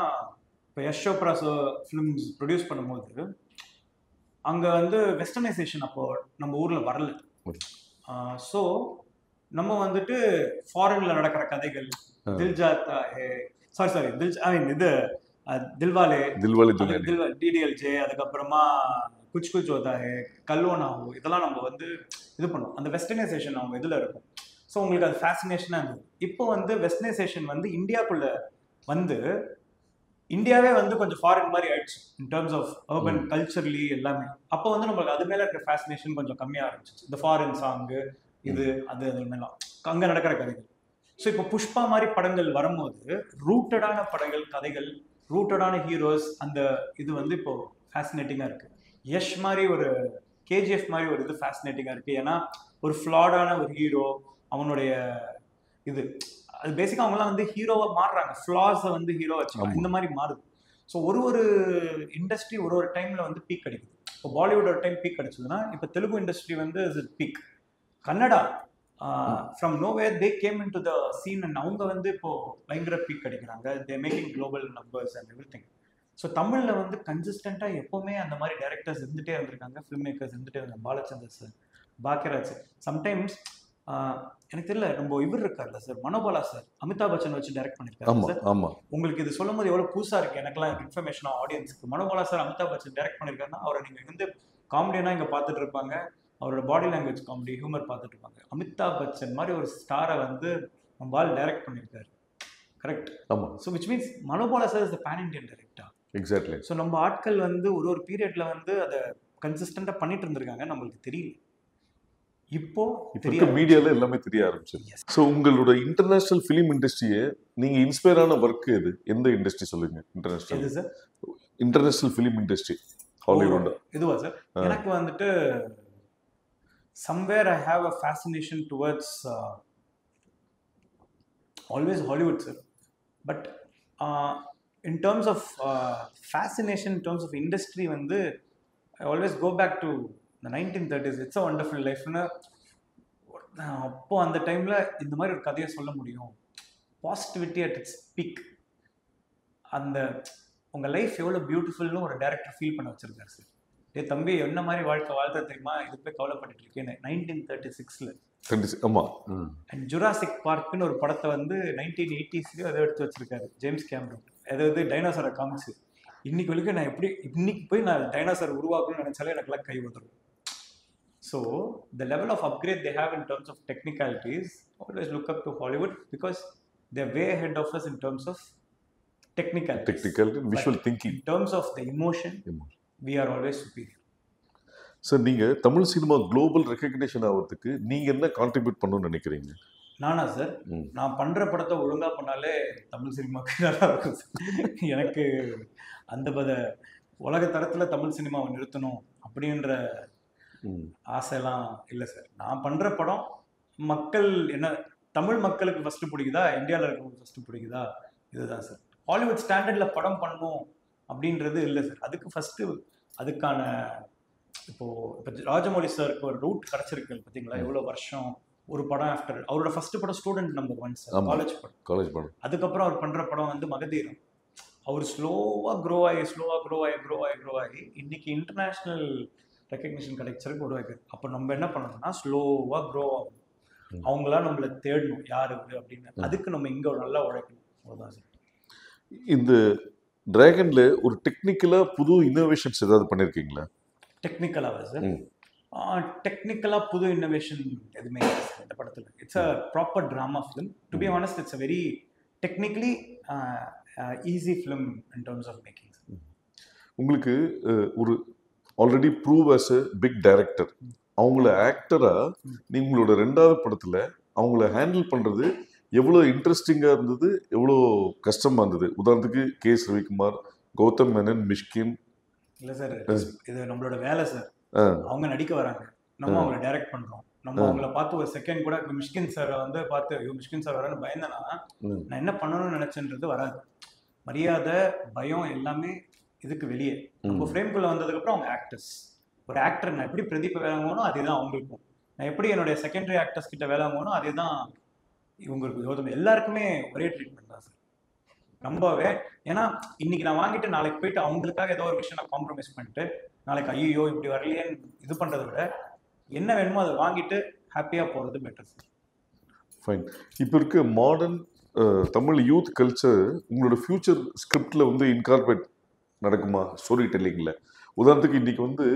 இப்போ யஷ் சோப்ரா ஃபிலிம்ஸ் ப்ரொடியூஸ் பண்ணும்போது அங்கே வந்து வெஸ்டர்னைசேஷன் அப்போ நம்ம ஊரில் வரல. ஸோ நம்ம வந்துட்டு ஃபாரின்ல நடக்கிற கதைகள், தில்ஜாத்தா சாரி இது தில்வாலே DDLJ, அதுக்கப்புறமா குச் குச் ஹோதா ஹே, கல்வோனா ஹோ, இதெல்லாம் நம்ம வந்து இது பண்ணுவோம். அந்த வெஸ்டர்னைசேஷன் அவங்க இதில் இருக்கும். ஸோ உங்களுக்கு அது ஃபேசினேஷனாக இருந்தது. இப்போ வந்து வெஸ்டர்னைசேஷன் வந்து இந்தியாவுக்குள்ள வந்து இந்தியாவே வந்து கொஞ்சம் ஃபாரின் மாதிரி ஆயிடுச்சு இன் டர்ம்ஸ் ஆஃப் அர்பன் கல்ச்சர்லி எல்லாமே. அப்போ வந்து நம்மளுக்கு அது மேலே இருக்கிற ஃபேசினேஷன் கொஞ்சம் கம்மியாக ஆரம்பிச்சிச்சு. இந்த ஃபாரின் சாங்கு இது அது மேலாம் அங்கே நடக்கிற கதைகள். ஸோ இப்போ புஷ்பா மாதிரி படங்கள் வரும்போது ரூட்டடான படங்கள், கதைகள், ரூட்டடான ஹீரோஸ், அந்த இது வந்து இப்போ ஃபேசினேட்டிங்காக இருக்கு. யஷ் மாதிரி ஒரு KGF மாதிரி ஒரு இது ஃபேசினேட்டிங்காக இருக்கு. ஏன்னா ஒரு ஃப்ளாடான ஒரு ஹீரோ, அவனுடைய இது அது பேசிக்காக அவங்களாம் வந்து ஹீரோவாக மாறுறாங்க, ஃப்ளாஸை வந்து ஹீரோ வச்சுக்கலாம், இந்த மாதிரி மாறுது. ஸோ ஒரு இண்டஸ்ட்ரி ஒரு டைம்ல வந்து பீக் அடிக்குது. இப்போ பாலிவுட் ஒரு டைம் பீக் அடிச்சதுன்னா இப்போ தெலுங்கு இண்டஸ்ட்ரி வந்து peak. Kannada from nowhere they came in to the scene and அவங்க வந்து இப்போ பயங்கர பீக் அடிக்கிறாங்க. They making global numbers and everything. So தமிழில் வந்து கன்சிஸ்டண்டாக எப்போவுமே அந்த மாதிரி டைரக்டர்ஸ் இருந்துகிட்டே இருந்திருக்காங்க, ஃபிலிம் மேக்கர்ஸ் இருந்துகிட்டே இருந்தாங்க. Balachander sir, Bhagyaraj sir. Sometimes எனக்கு தெரியல, நம்ம இவர் இருக்கார்ல சார், மனோபாலா சார், அமிதாப் பச்சன் வச்சு டைரக்ட் பண்ணியிருக்காரு ஆமா சார். ஆமா. உங்களுக்கு இது சொல்லும் போது எவ்வளவு புதுசா இருக்கு எனக்கெல்லாம் இன்ஃபர்மேஷனா ஆடியன்ஸ்க்கு. மனோபாலா சார் அமிதாப் பச்சன் டைரக்ட் பண்ணியிருக்காருன்னா அவரை நீங்க வந்து காமெடியனா இங்க பார்த்துட்டு இருப்பாங்க, அவரோட பாடி லாங்குவேஜ் காமெடி ஹியூமர் பார்த்துட்டு இருப்பாங்க. அமிதாப் பச்சன் மாதிரி ஒரு ஸ்டாரை வந்து நம்மால் டைரக்ட் பண்ணியிருக்காரு. கரெக்ட். ஆமா. So which means Manobala sir is the pan Indian director. Exactly. So நம்ம ஆட்கள் வந்து ஒரு பீரியட்ல வந்து அதை கன்சிஸ்டண்டா பண்ணிட்டு இருந்திருக்காங்க, நம்மளுக்கு தெரியல. இப்போ மீடியால எல்லாமே தெரிய ஆரம்பிச்சிருக்கு. ஸோ உங்களோட இன்டர்நேஷனல் ஃபிலிம் இண்டஸ்ட்ரியை நீங்க இன்ஸ்பயர் ஆன ஒர்க் எது? எந்த இண்டஸ்ட்ரி சொல்லுங்க? இன்டர்நேஷனல் ஃபிலிம் இண்டஸ்ட்ரி ஹாலிவுட் இதுவா சார்? எனக்கு வந்துட்டு somewhere I have a fascination towards always Hollywood sir, but in terms of fascination, in terms of industry வந்து I always go back to the 1930s. It's a wonderful life. அப்போ அந்த டைம்ல இந்த மாதிரி ஒரு கதையை சொல்ல முடியும், பாசிட்டிவிட்டி அட் இட்ஸ் பீக். அந்த உங்க லைஃப் எவ்வளவு பியூட்டிஃபுல்னு ஒரு டைரக்டர் ஃபீல் பண்ண வச்சிருக்காரு சார். ஏ தம்பி என்ன மாதிரி வாழ்க்கை வாழ்த்த தெரியுமா, இது போய் கவலைப்பட்டு இருக்கேன். 1936ல. ஆமா. அண்ட் ஜுராசிக் பார்க்னு ஒரு படத்தை வந்து 1980ஸ்லயோ அதை எடுத்து வச்சிருக்காரு ஜேம்ஸ் கேமரூன். அதாவது டைனோசரை காமிச்சு இன்னைக்கு வரைக்கும் நான் எப்படி இன்னைக்கு போய் நான் டைனோசர் உருவாக்கணும்னு நினைச்சாலே எனக்குலாம் கை வந்துடும். So the level of upgrade they have in terms of technicalities, always look up to Hollywood because they way ahead of us in terms of technical visual thinking. In terms of the emotion, we are always superior. Sir நீங்க தமிழ் சினிமா குளோபல் ரெகக்னிஷன் ஆகிறதுக்கு நீங்க என்ன கான்ட்ரிபியூட் பண்ணணும்னு நினைக்கிறீங்க? நானா சார், நான் பண்ற படத்தை ஒழுங்கா பண்ணாலே தமிழ் சினிமாவுக்கு நல்லா இருக்கும். எனக்கு அந்த உலக தரத்துல தமிழ் சினிமாவை நிறுத்தணும் அப்படின்ற ஆசையெல்லாம் இல்லை சார். நான் பண்ற படம் மக்கள் என்ன தமிழ் மக்களுக்கு ஃபர்ஸ்ட் பிடிக்குதா, இந்தியாவில் இருக்கவங்களுக்கு ஃபர்ஸ்ட் பிடிக்குதா, இதுதான் சார். ஹாலிவுட் ஸ்டாண்டர்ட்ல படம் பண்ணணும் அப்படின்றது இல்லை சார். அதுக்கு ஃபர்ஸ்ட் அதுக்கான இப்போ ராஜமௌலி சாருக்கு ஒரு ரூட் கிடைச்சிருக்கு பார்த்தீங்களா, எவ்வளோ வருஷம் ஒரு படம். ஆஃப்டர் அவரோட ஃபர்ஸ்ட் படம் ஸ்டூடெண்ட் நம்பர் 1 சார், காலேஜ் படம். அதுக்கப்புறம் அவர் பண்ற படம் வந்து மகதீரம். அவர் ஸ்லோவா க்ரோ ஆகி இன்னைக்கு இன்டர்நேஷனல் ரெக்கக்னிஷன் கிடைச்சதுக்கு உருவாக்கு. அப்போ நம்ம என்ன பண்ணணும்னா ஸ்லோவா க்ரோ ஆகும், அவங்களா நம்மளை தேடணும் யாரு அப்படின்னு. அதுக்கு நம்ம இங்க நல்லா உழைக்கணும், அவ்வளோதான் சார். இந்த டிராகன்ல ஒரு டெக்னிக்கலா புது இன்னோவேஷன்ஸ் ஏதாவது பண்ணிருக்கீங்களா? டெக்னிக்கலாவா சார்? டெக்னிக்கலா புது இன்னோவேஷன் எதுவுமே இல்லை சார் இந்த படத்துல. It's a proper drama film. To be honest it's a very technically easy film in terms of making. உங்களுக்கு ஒரு already prove as a big director, அவங்கள ஆக்டரா உங்களோட 2வது படத்துல அவங்கள ஹேண்டில் பண்றது எவ்வளோ இன்ட்ரெஸ்டிங்காக இருந்தது, எவ்வளோ கஷ்டமாக இருந்தது? உதாரணத்துக்கு கேஎஸ் ரவிக்குமார், கௌதம் மேனன், மிஷ்கின். இல்லை சார், இது நம்மளோட வேலை சார். அவங்க நடிக்க வராங்க, நம்ம அவங்கள டைரக்ட் பண்ணுறோம். நம்ம அவங்கள பார்த்து ஒரு செகண்ட் கூட மிஷ்கின் சாரை வந்து பார்த்து மிஷ்கின் சார் வரேன்னு பயந்தேன்னா நான் என்ன பண்ணணும்னு நினைச்சேன்றது வராது. மரியாதை, பயம் எல்லாமே இதுக்கு வெளியே. நம்ம ஃப்ரேம்குள்ளே வந்ததுக்கப்புறம் அவங்க ஆக்டர்ஸ். ஒரு ஆக்டர் நான் எப்படி பிரதீப் வேலை வாங்கணும் அதே தான் அவங்களுக்கும், நான் எப்படி என்னுடைய செகண்டரி ஆக்டர்ஸ் கிட்ட வேலை வாங்கணும் அதே தான் இவங்களுக்கு. கௌதம் எல்லாருக்குமே ஒரே ட்ரீட்மெண்ட் தான் சார். நம்பவே. ஏன்னா இன்னைக்கு நான் வாங்கிட்டு நாளைக்கு போயிட்டு அவங்களுக்காக ஏதோ ஒரு விஷயம் நான் காம்ப்ரமைஸ் பண்ணிட்டு நாளைக்கு ஐயோ இப்படி வரலையேன்னு இது பண்றதை விட என்ன வேணுமோ அதை வாங்கிட்டு ஹாப்பியா போறது பெட்டர் சார். ஃபைன். இப்போ இருக்க மாடர்ன் தமிழ் யூத் கல்ச்சர் உங்களோட ஃபியூச்சர் ஸ்கிரிப்ட்ல வந்து இன்கார்பரேட் நடக்குமா ஸ்டோரி டெல்லிங்ல? உதாரணத்துக்கு இன்னைக்கு வந்து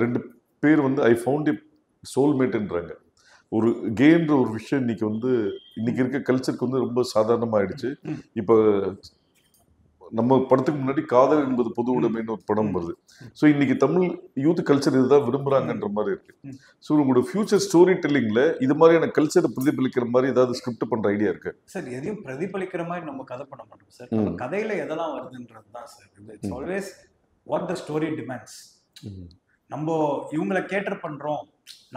2 பேர் வந்து ஐ ஃபவுண்ட் எ சோல்மேட்ன்றாங்க. ஒரு கேன்ற ஒரு விஷயம் இன்னைக்கு இருக்க கல்ச்சருக்கு வந்து ரொம்ப சாதாரணமாயிடுச்சு. இப்போ நம்ம படத்துக்கு முன்னாடி காதல் என்பது பொது உடைமைன்னு ஒரு படம் வருது. ஸோ இன்னைக்கு தமிழ் யூத் கல்ச்சர் இதுதான் விரும்புறாங்கன்ற மாதிரி இருக்கு. ஸோ உங்களோட ஃபியூச்சர் ஸ்டோரி டெல்லிங்ல இது மாதிரியான கல்ச்சரை பிரதிபலிக்கிற மாதிரி ஏதாவது ஸ்கிரிப்ட் பண்ற ஐடியா இருக்கு சார்? எதையும் பிரதிபலிக்கிற மாதிரி நம்ம கதை பண்ண மாட்டோம் சார். நம்ம கதையில எதெல்லாம் வருதுன்றது தான் sir. It's always what the story demands. நம்ம இவங்களை கேட்டர் பண்றோம்,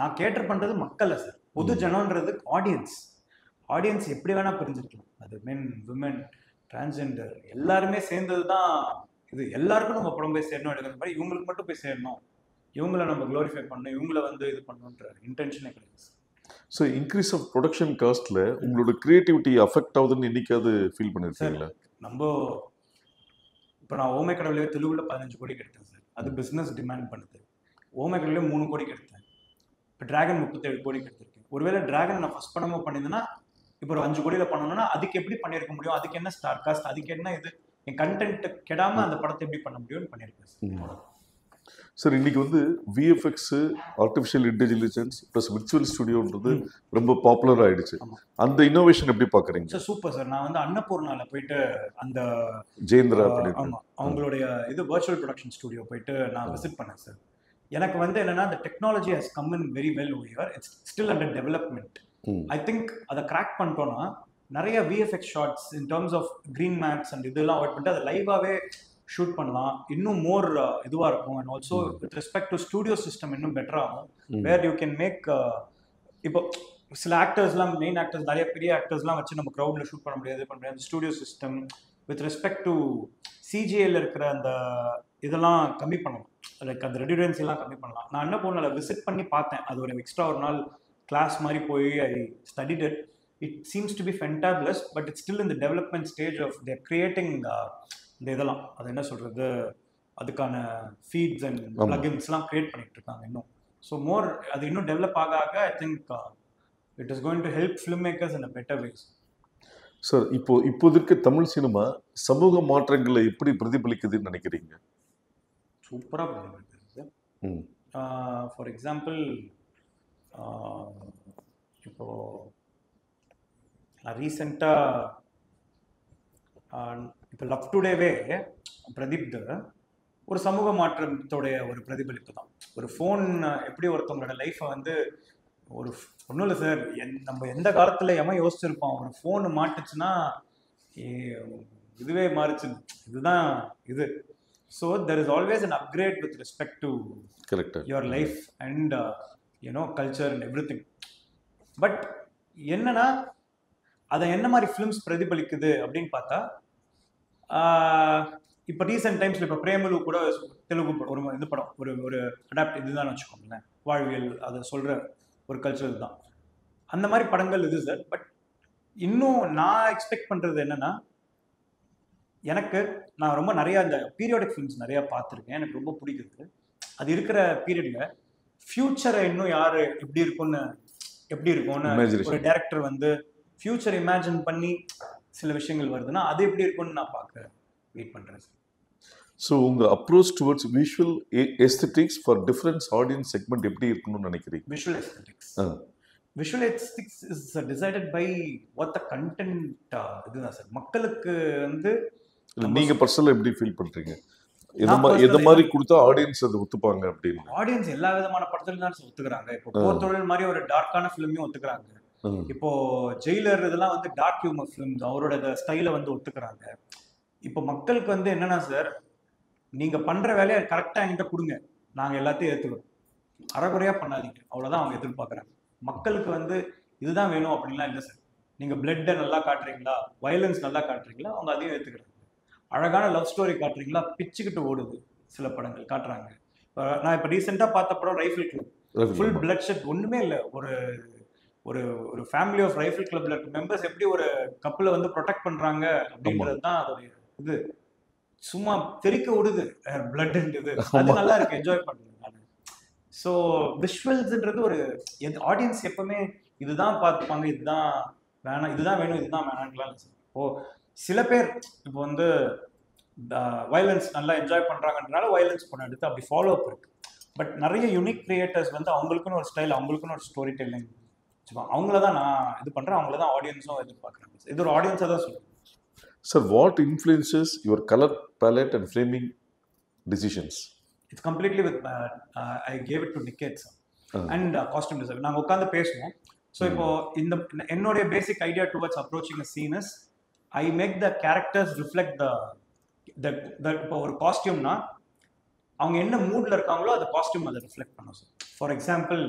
நான் கேட்டர் பண்றது மக்களை சார். பொது ஜனம்ன்றது ஆடியன்ஸ் எப்படி வேணா பிரிஞ்சிருக்கலாம். அது மென், விமன், டிரான்ஸ்ஜெண்டர் எல்லாருமே சேர்ந்தது தான் இது. எல்லாருக்கும் நம்ம படம் போய் சேரணும் எடுக்கிற மாதிரி இவங்களுக்கு மட்டும் போய் சேரணும், இவங்களை நம்ம க்ளோரிஃபை பண்ணணும், இவங்களை வந்து இது பண்ணணுன்ற இன்டென்ஷனே கிடையாது. ஸோ இன்க்ரீஸ் ஆஃப் ப்ரொடக்ஷன் காஸ்ட்ல உங்களோட கிரியேட்டிவிட்டி அஃபெக்ட் ஆகுதுன்னு என்னைக்காவது ஃபீல் பண்ணிருக்கீங்களா? நம்ம இப்போ நான் ஓமை கடவுளே தெலுங்குல 15 கோடிக்கு எடுத்தேன் சார். அது பிஸ்னஸ் டிமாண்ட் பண்ணுது. ஓமை கடவுளே 3 கோடிக்கு எடுத்தேன். இப்போ டிராகன் 37 கோடிக்கு எடுத்திருக்கேன். ஒருவேளை டிராகன் நான் ஃபர்ஸ்ட் படமும் பண்ணியிருந்தேன்னா இப்போ ஒரு 5 கோடியில் பண்ணணும்னா அதுக்கு எப்படி பண்ணியிருக்க முடியும், அதுக்கு என்ன ஸ்டார் காஸ்ட், அதுக்கு என்ன இது, என் கண்டென்ட் கெடாம அந்த படத்தை எப்படி பண்ண முடியும்னு பண்ணியிருக்கேன். சார் இன்னைக்கு வந்து VFX, artificial intelligence plus virtual ஸ்டுடியோன்றது ரொம்ப பாப்புலர் ஆயிடுச்சு. அந்த இன்னோவேஷன் எப்படி பாக்குறீங்க? Sir super sir. நான் வந்து அன்னபூர்ணால போயிட்டு அந்த ஜெயந்திரா ஆமா அவங்களுடைய இது வர்ச்சுவல் ப்ரொடக்ஷன் ஸ்டுடியோ போயிட்டு நான் விசிட் பண்ணேன் சார். எனக்கு வந்து என்னன்னா the technology has come in very well over here. It's still under development. I think அதை கிராக் பண்ணிட்டோம்னா நிறைய VFX shots in terms of green mattes and இதெல்லாம் அவாய்ட் பண்ணிட்டு அதை லைவாகவே ஷூட் பண்ணலாம், இன்னும் மோர் இதுவாக இருக்கும். And also with respect to studio system இன்னும் பெட்டர் ஆகும். வேர் யூ கேன் மேக் இப்போ சில ஆக்டர்ஸ்லாம் மெயின் ஆக்டர்ஸ் நிறைய பெரிய ஆக்டர்ஸ்லாம் வச்சு நம்ம க்ரௌடில் ஷூட் பண்ண முடியாது, பண்ண முடியாது. Studio system with respect to சிஜிஏல இருக்கிற அந்த இதெல்லாம் கம்மி பண்ணலாம், லைக் அந்த ரெடியூரன்சிலாம் கம்மி பண்ணலாம். நான் என்ன பண்ணல விசிட் பண்ணி பார்த்தேன், அது ஒரு எக்ஸ்ட்ரா ஒரு நாள் கிளாஸ் மாதிரி போய் I studied it. It seems to be fantabulous, but it's still in the development stage of their creating இந்த இதெல்லாம், அது என்ன சொல்கிறது, அதுக்கான ஃபீட்ஸ் அண்ட் பிளகின்ஸ்லாம் கிரியேட் பண்ணிட்டு இருக்காங்க இன்னும். ஸோ மோர் அது இன்னும் டெவலப் ஆக ஆக I think it is going to help film makers in a better ways. Sir இப்போது இருக்க தமிழ் சினிமா சமூக மாற்றங்களை எப்படி பிரதிபலிக்குதுன்னு நினைக்கிறீங்க? சூப்பராக பிரதிபலிக்குது சார். ஃபார் எக்ஸாம்பிள் இப்போ நான் ரீசெண்டாக இப்போ லவ் டுடேவே பிரதீப் ஒரு சமூக மாற்றத்தோடைய ஒரு பிரதிபலிப்பு தான். ஒரு ஃபோன் எப்படி ஒருத்தவங்களோட லைஃப்பை வந்து ஒரு ஒன்றும் இல்லை சார், நம்ம எந்த காலத்தில் எவன் யோசிச்சிருப்பான் ஒரு ஃபோனு மாட்டுச்சுன்னா இதுவே மாறிச்சு, இதுதான் இது. So there is always an upgrade with respect to your life and culture and every thing. But என்னன்னா அதை என்ன மாதிரி ஃபிலிம்ஸ் பிரதிபலிக்குது அப்படின்னு பார்த்தா, இப்போ ரீசெண்ட் டைம்ஸில் இப்போ பிரேமலு கூட தெலுங்கு ஒரு இது படம் ஒரு அடாப்ட் இதுதான் வச்சுக்கோங்களேன், வாழ்வியல் அதை சொல்கிற ஒரு கல்ச்சர் தான். அந்த மாதிரி படங்கள் இது சார். பட் இன்னும் நான் எக்ஸ்பெக்ட் பண்ணுறது என்னன்னா, நான் ரொம்ப நிறையா இந்த பீரியாடிக் ஃபிலிம்ஸ் நிறையா பார்த்துருக்கேன், எனக்கு ரொம்ப பிடிக்குது. அது இருக்கிற பீரியடில் ஃப்யூச்சரை இன்னும் யார் எப்படி இருக்கும்னு ஒரு டைரக்டர் வந்து ஃப்யூச்சர் இமேஜின் பண்ணி சில விஷயங்கள் வருதுன்னா அது எப்படி இருக்கும்னு நான் பார்க்க வெயிட் பண்ணுறேன் சார். ஸோ உங்கள் approach towards visual aesthetics for different audience segment எப்படி இருக்கணும்னு நினைக்கிறீங்க? Visual aesthetics is decided by what the content. இதுதான் சார் மக்களுக்கு வந்து நீங்கள் பர்சனலாக எப்படி ஃபீல் பண்ணுறீங்க? எந்த மாதிரி கொடுத்தா ஆடியன்ஸ் அதை ஒத்துப்பாங்க அப்படின்னு? ஆடியன்ஸ் எல்லா விதமான படத்துலையும் தான் ஒத்துக்கிறாங்க. இப்போ போர்த்தொழில் மாதிரி ஒரு டார்க்கான ஃபிலிமையும் ஒத்துக்கிறாங்க. இப்போ ஜெயிலர் இதெல்லாம் வந்து டார்க் ஹியூமர் ஃபிலிம்ஸ் அவரோட ஸ்டைலை வந்து ஒத்துக்கிறாங்க. இப்போ மக்களுக்கு வந்து என்னன்னா சார், நீங்க பண்ற வேலையை கரெக்டா என்கிட்ட கொடுங்க, நாங்க எல்லாத்தையும் ஏத்துக்கிறோம், அறகுறையா பண்ணாதீங்க, அவ்வளவுதான் அவங்க எதிர்பார்க்கறாங்க. மக்களுக்கு வந்து இதுதான் வேணும் அப்படின்லாம் இல்லை சார். நீங்க பிளட்டை நல்லா காட்டுறீங்களா, வயலன்ஸ் நல்லா காட்டுறீங்களா, அவங்க அதையும் ஏத்துக்கிறாங்க. அழகான லவ் ஸ்டோரி காட்டுறீங்களா, பிச்சுக்கிட்டு ஓடுது சில படங்கள் காட்டுறாங்க. நான் இப்போ ரீசெண்டாக பார்த்த படம் rifle club, full bloodshed, ஒன்றுமே இல்லை. ஒரு ஒரு ஒரு ஃபேமிலி ஆஃப் ரைஃபிள் கிளப்ல மெம்பர்ஸ் எப்படி ஒரு கப்பலை வந்து ப்ரொடெக்ட் பண்றாங்க அப்படின்றது தான் அதோடைய இது. சும்மா தெறிக்க விடுது பிளட், அது நல்லா இருக்கு, என்ஜாய் பண்ணுறேன் நான். ஸோ விஷுவல்ஸ்ன்றது ஒரு ஆடியன்ஸ் எப்பவுமே இதுதான் பார்த்துப்பாங்க, இதுதான் வேணாம், இதுதான் வேணும், இதுதான் வேணான்லாம் இல்லை சார். இப்போ சில பேர் இப்போ வந்து வயலன்ஸ் நல்லா என்ஜாய் பண்ணுறாங்கன்றனால வயலன்ஸ் படம் எடுத்து அப்படி ஃபாலோ அப் இருக்கு. பட் நிறைய யூனிக் கிரியேட்டர்ஸ் வந்து அவங்களுக்குன்னு ஒரு ஸ்டைல், அவங்களுக்குன்னு ஒரு ஸ்டோரி டெல்லிங், அவங்கள தான் நான் இது பண்ணுறேன், அவங்கள தான் ஆடியன்ஸும் எதிர்பார்க்குறாங்க. இது ஒரு ஆடியன்ஸாக தான் சொல்லுவேன் sir. What influences your colour palette and framing decisions? It's completely with I gave it to Niket sir and costume design. நாங்கள் உட்காந்து பேசுவோம். ஸோ இப்போ என்னுடைய basic idea towards approaching a scene is I make the characters reflect இப்போ ஒரு காஸ்டியூம்னா அவங்க என்ன மூட்ல இருக்காங்களோ அந்த காஸ்டியூம் அதை ரிஃப்ளெக்ட் பண்ணும் சார். ஃபார் எக்ஸாம்பிள்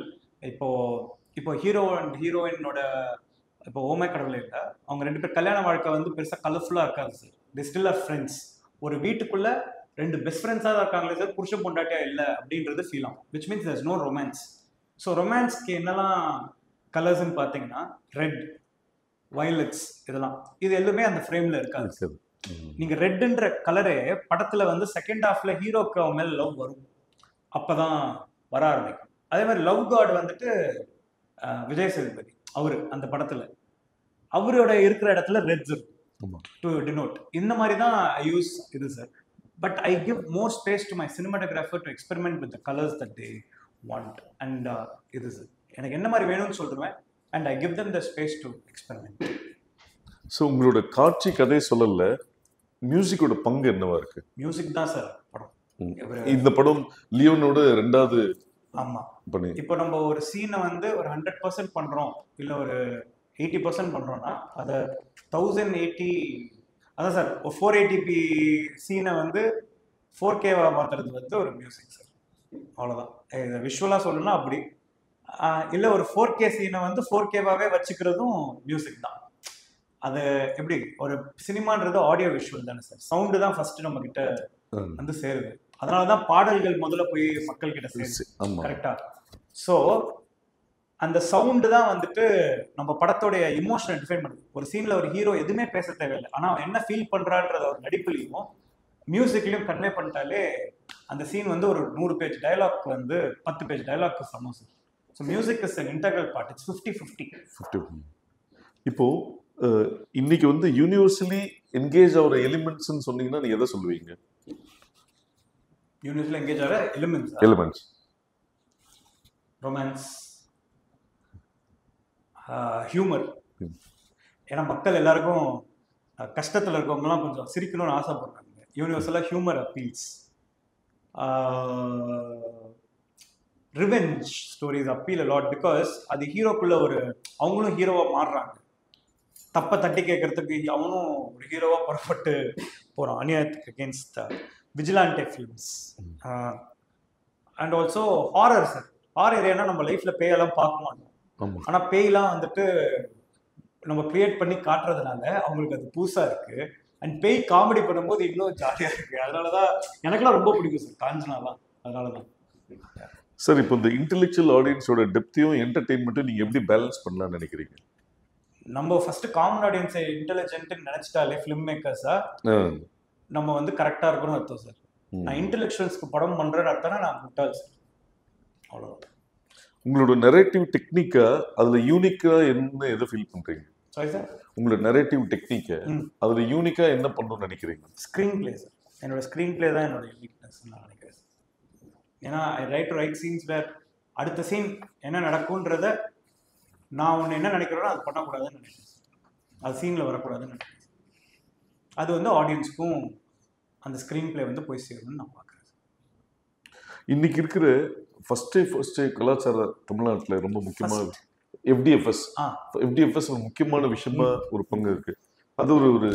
இப்போ ஹீரோ அண்ட் ஹீரோயினோட இப்போ ஓமை கடவுளே இல்லை, அவங்க 2 பேர் கல்யாண வாழ்க்கை வந்து பெருசாக கலர்ஃபுல்லாக இருக்காது sir. The still are friends. ஒரு வீட்டுக்குள்ள 2 பெஸ்ட் ஃப்ரெண்ட்ஸாக தான் இருக்காங்களே சார், புருஷன் பொண்டாட்டியா இல்லை அப்படின்றது ஃபீல் ஆகும். Which means there's no romance. So ரொமான்ஸ்க்கு என்னெல்லாம் கலர்ஸ்ன்னு பார்த்தீங்கன்னா ரெட், வயலட்ஸ், இதெல்லாம் இது எல்லாமே அந்த ஃப்ரேம்ல இருக்காது. நீங்க ரெட்ன்ற கலரே படத்துல வந்து செகண்ட் ஹாஃப்ல ஹீரோக்கு மேல லவ் வரும், அப்பதான் வர ஆரம்பிக்கும். அதே மாதிரி லவ் காட் வந்துட்டு விஜய் சேதுபதி அவரு அந்த படத்துல அவரோட இருக்கிற இடத்துல ரெட்ஸ் ஆமா. To denote. இந்த மாதிரி தான் ஐ யூஸ் இது sir. But I give more space to my cinematographer to experiment with the colours that they want. And இது சார் எனக்கு என்ன மாதிரி வேணும்னு சொல்லுவேன். And I give them the space to experiment. So உங்களோட காட்சி கதை சொல்லல, மியூசிக்கோட பங்கு என்னவா இருக்கு? மியூசிக் தான் சார் படம். இந்த படம் லியோனோட 2வது. ஆமா. பண்ணி இப்போ நம்ம ஒரு சீனை வந்து ஒரு 100% பண்றோம், இல்ல ஒரு 80% பண்றோம்னா அதை 1080 அதான் சார் ஒரு 480p சீனை வந்து 4K-வா மாத்துறது வந்து ஒரு மியூசிக் சார். அவ்வளோதான். இதை விஷுவலாக சொல்லணும்னா அப்படி. இல்லை ஒரு 4K சீனை வந்து 4K-வாவே வச்சுக்கிறதும் மியூசிக் தான். அது எப்படி ஒரு சினிமான்றது ஆடியோ விஷுவல் தானே சார். சவுண்டு தான் ஃபர்ஸ்ட் நம்ம கிட்ட வந்து சேருது. அதனாலதான் பாடல்கள் முதல்ல போய் மக்கள் கிட்ட சேருது. கரெக்டா? ஸோ அந்த சவுண்டு தான் வந்துட்டு நம்ம படத்தோடைய இமோஷனை டிஃபைன் பண்ணுது. ஒரு சீன்ல ஒரு ஹீரோ எதுவுமே பேச தேவையில்லை, ஆனா அவன் என்ன ஃபீல் பண்றான்றத ஒரு நடிப்புலையும் மியூசிக்லையும் கன்வே பண்ணிட்டாலே அந்த சீன் வந்து ஒரு 100 பேஜ் டயலாக் வந்து 10 பேஜ் டயலாக் சமம் sir. So music is an integral part. It's 50-50. இப்போ இன்னைக்கு வந்து யூனிவர்சலி என்கேஜ் ஆகிற எலிமெண்ட்ஸ்ன்னு சொன்னீங்கன்னா நீங்க எதை சொல்லுவீங்க? யூனிவர்சலி என்கேஜ் ஆகிற எலிமெண்ட்ஸ் ரொமான்ஸ், ஹியூமர். ஏன்னா மக்கள் எல்லாருக்கும் கஷ்டத்தில் இருக்கவங்கலாம் கொஞ்சம் சிரிக்கணும்னு ஆசைப்படுறாங்க. யூனிவர்சலாக humour appeals. Revenge stories appeal a lot because அது ஹீரோக்குள்ள ஒரு அவங்களும் ஹீரோவாக மாறுறாங்க. தப்பை தட்டி கேட்கறதுக்கு அவனும் ஒரு ஹீரோவாக புறப்பட்டு போகிறான் அநியாயத்துக்கு against. Vigilante films and also horror sir. Horror ஏன்னா நம்ம லைஃப்ல பேயெல்லாம் பார்க்க மாட்டோம், ஆனா பேய்லாம் வந்துட்டு நம்ம கிரியேட் பண்ணி காட்டுறதுனால அவங்களுக்கு அது புதுசா இருக்கு. அண்ட் பேய் காமெடி பண்ணும்போது இன்னும் ஜாலியா இருக்கு. அதனாலதான் எனக்குலாம் ரொம்ப பிடிக்கும் சார் காஞ்சனாலாம். அதனாலதான் சார் இப்போ இந்த இன்டெலெக்சுவல் ஆடியன்ஸோட டெப்த்தையும் என்டர்டெயின்மெண்ட்டும் நீங்க எப்படி பேலன்ஸ் பண்ணலாம்னு நினைக்கிறீங்க? நம்ம ஃபர்ஸ்ட் காமன் ஆடியன்ஸை இன்டெலிஜென்ட்னு நினைச்சிட்டாலே ஃபிலிம் மேக்கர்ஸா நம்ம வந்து கரெக்டா இருக்கணும்னு அர்த்தம் சார். நான் இன்டெலெக்சுவல்ஸ்க்கு படம் பண்றேன்னு அர்த்தம்னா நான் முட்டாள் சார். அவ்வளவுதான். உங்களோட நரேட்டிவ் டெக்னிக்கா அதுல யூனிக்கா என்ன எதை ஃபீல் பண்றீங்க? சாரி சார், உங்களோட நரேட்டிவ் டெக்னிக்க அதுல யூனிக்கா என்ன பண்ணணும்னு நினைக்கிறீங்க? Screen play sir. என்னோட ஸ்கிரீன் பிளே தான் என்னோட யூனிக்னஸ் நான் நினைக்கிறேன். ஏன்னா ஐ ரைட் சீன்ஸ் வேர் அடுத்த சீன் என்ன நடக்கும்ன்றத நான் ஒன்று என்ன நினைக்கிறேனோ அது பண்ணக்கூடாதுன்னு நினைக்கிறேன். அது சீனில் வரக்கூடாதுன்னு நினைக்கிறேன். அது வந்து ஆடியன்ஸ்க்கும் அந்த ஸ்க்ரீன் பிளே வந்து போய் சேரும்னு நான் பார்க்குறேன். இன்னைக்கு இருக்கிற ஃபர்ஸ்ட் கலாச்சார தமிழ்நாட்டில் ரொம்ப முக்கியமான எஃப்டிஎஃப்எஸ் ஒரு முக்கியமான விஷயமா ஒரு பங்கு இருக்கு. அது ஒரு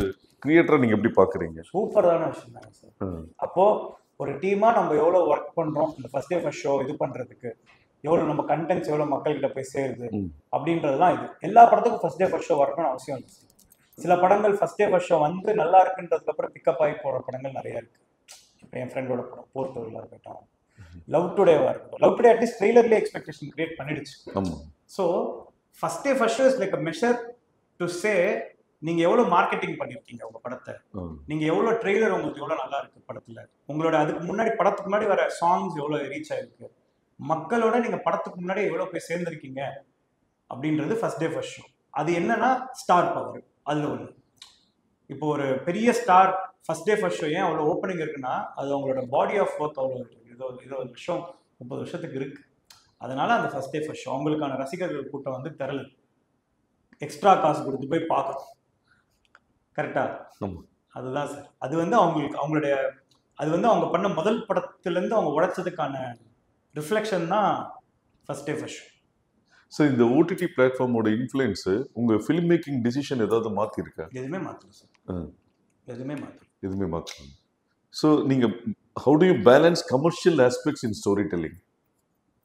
கிரியேட்டரா நீங்க எப்படி பார்க்குறீங்க? சூப்பரான விஷயம் தாங்க சார். அப்போ ஒரு டீமா நம்ம எவ்வளோ ஒர்க் பண்றோம் இந்த ஃபர்ஸ்ட் ஷோ இது பண்றதுக்கு, எவ்வளோ நம்ம கண்டென்ட்ஸ் எவ்வளோ மக்கள்கிட்ட போய் சேருது அப்படின்றதுலாம் இது. எல்லா படத்துக்கும் ஃபர்ஸ்ட் ஷோ வரணும்னு அவசியம் இல்லை. சில படங்கள் ஃபர்ஸ்ட் ஷோ வந்து நல்லா இருக்குன்றதுக்கு அப்புறம் பிக்கப் ஆகி போற படங்கள் நிறைய இருக்கு. இப்போ என் ஃப்ரெண்டோட படம் போர்த்தொழிலாக இருக்கட்டும், லவ் டுடேவா இருக்கட்டும். லவ் டுடே அட்லீஸ்ட் ட்ரெய்லர்லேயே எக்ஸ்பெக்டேஷன் கிரியேட் பண்ணிடுச்சு. So first show is like a measure to say நீங்க எவ்வளவு மார்க்கெட்டிங் பண்ணிருக்கீங்க உங்க படத்தை, நீங்க எவ்வளவு ட்ரெய்லர் உங்களுக்கு எவ்வளவு நல்லா இருக்கு படத்துல, உங்களோட அதுக்கு முன்னாடி படத்துக்கு முன்னாடி வர சாங்ஸ் எவ்வளவு ரீச் ஆயிருக்கு, மக்களோட நீங்க படத்துக்கு முன்னாடி எவ்வளவு போய் சேர்ந்திருக்கீங்க அப்படின்றது ஃபர்ஸ்ட் ஷோ. அது என்னன்னா ஸ்டார் பவர். அதுல ஒண்ணு இப்போ ஒரு பெரிய ஸ்டார் ஃபர்ஸ்ட் ஷோ ஏன் அவ்வளவு ஓப்பனிங் இருக்குன்னா அது அவங்களோட பாடி ஆஃப் ஒர்க் அவ்வளோ 20 வருஷம் 30 வருஷத்துக்கு இருக்கு. அதனால அந்த ஃபர்ஸ்ட் ஷோ அவங்களுக்கான ரசிகர்கள் கூட்டம் வந்து திரளு, எக்ஸ்ட்ரா காசு கொடுத்து போய் பார்க்கணும். கரெக்டா? அதுதான் சார். அது வந்து அவங்களுடைய அது வந்து அவங்க பண்ண முதல் படத்திலேருந்து அவங்க உழைச்சதுக்கான ரிஃப்ளெக்ஷன் தான் ஃபர்ஸ்ட் ஷோ. சார் இந்த ஓடிடி பிளாட்ஃபார்மோட இன்ஃப்ளூயன்ஸ் உங்க ஃபிலிம் மேக்கிங் டிசிஷன் ஏதாவது மாத்திருக்கா? எதுவுமே மாற்றல சார். எதுவுமே மாற்றல. ஸோ நீங்க how do you balance commercial aspects in storytelling?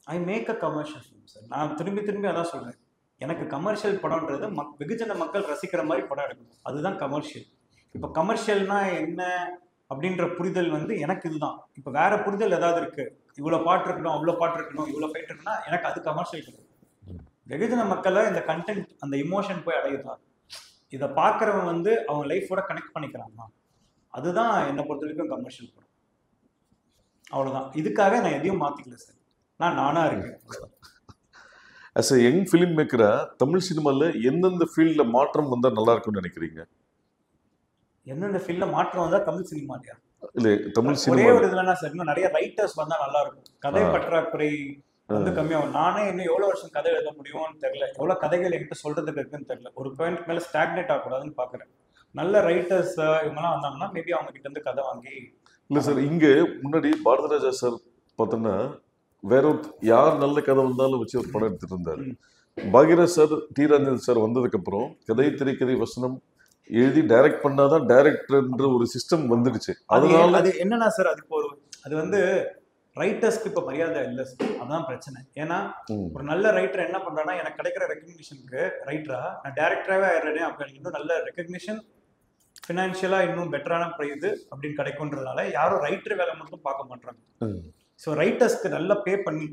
I make a commercial film sir. நான் திரும்பி அதான் சொல்றேன். எனக்கு கமர்ஷியல் படம்ன்றது வெகுஜன மக்கள் ரசிக்கிற மாதிரி படம் எடுக்கணும். அதுதான் கமர்ஷியல். இப்போ கமர்ஷியல்னா என்ன அப்படின்ற புரிதல் வந்து எனக்கு இதுதான். இப்போ வேற புரிதல் ஏதாவது இருக்கு, இவ்வளோ பாட்டு இருக்கணும், அவ்வளோ பாட்டு இருக்கணும், இவ்வளோ ஃபைட் இருக்குன்னா எனக்கு அது கமர்ஷியல் கிடையாது. வெகுஜன மக்களை இந்த கண்டென்ட் அந்த இமோஷன் போய் அடையுதா, இதை பார்க்குறவன் வந்து அவன் லைஃபோட கனெக்ட் பண்ணிக்கிறான்னா அதுதான் என்னை பொறுத்த வரைக்கும் கமர்ஷியல் படம். அவ்வளோதான். இதுக்காக நான் எதையும் மாற்றிக்கல சார். நானா இருக்கேன். அஸ் அ யங் ஃபிலிம் மேக்கரா தமிழ் சினிமாவில் எந்தெந்த ஃபீல்டில் மாற்றம் வந்தால் நல்லா இருக்கும்னு நினைக்கிறீங்க? எந்தெந்த ஃபீல்ட்ல மாற்றம் வந்தா தமிழ் சினிமா இல்லையா? இல்லை தமிழ் ஒரே சினிமா ஒரு இதுலன்னா சார், இன்னும் நிறைய ரைட்டர்ஸ் வந்தா நல்லா இருக்கும். கதை பற்றாக்குறை வந்து கம்மியாகும். நானே இன்னும் எவ்வளவு வருஷம் கதை எழுத முடியும்னு தெரியல, எவ்வளவு கதைகள் என்கிட்ட சொல்றதுக்கு இருக்குன்னு தெரியல. ஒரு பாயிண்ட் மேல ஸ்டாக்னேட் ஆகக்கூடாதுன்னு பாக்குறேன். நல்ல ரைட்டர்ஸ் இவங்கெல்லாம் வந்தாங்கன்னா மேபி அவங்க கிட்ட இருந்து கதை வாங்கி. இல்லை சார், இங்கே முன்னாடி பாரதிராஜா சார் பார்த்தோன்னா வேற யார் நல்ல கதை வந்தாலும் வச்சு ஒரு படம் எடுத்துட்டு இருந்தாரு. Bhagyaraj sir, T Rajendran sir வந்ததுக்கு அப்புறம் கதை, திரைக்கதை, வசனம் எழுதி டைரக்ட் பண்ணாதான் டைரக்டர்ன்ற ஒரு சிஸ்டம் வந்துடுச்சு. அதனால அது என்னன்னா சார், அது இப்போ அது வந்து ரைட்டர்ஸ்க்கு இப்போ மரியாதை இல்லை சார், அதான் பிரச்சனை. ஏன்னா ஒரு நல்ல ரைட்டர் என்ன பண்றான்னா, எனக்கு கிடைக்கிற ரெக்கக்னிஷனுக்கு ரைட்டரா நான் டைரக்டராகவே ஆயிடுறேன், அப்போ எனக்கு இன்னும் நல்ல ரெக்கக்னிஷன் ஃபினான்ஷியலாக இன்னும் பெட்டரான ப்ரைஸு அப்படின்னு கிடைக்குன்றதுனால யாரும் ரைட்டர் வேலை மட்டும் பார்க்க மாட்டாங்க. ஸோ ரைட்டர்ஸ்க்கு நல்லா பே பண்ணி,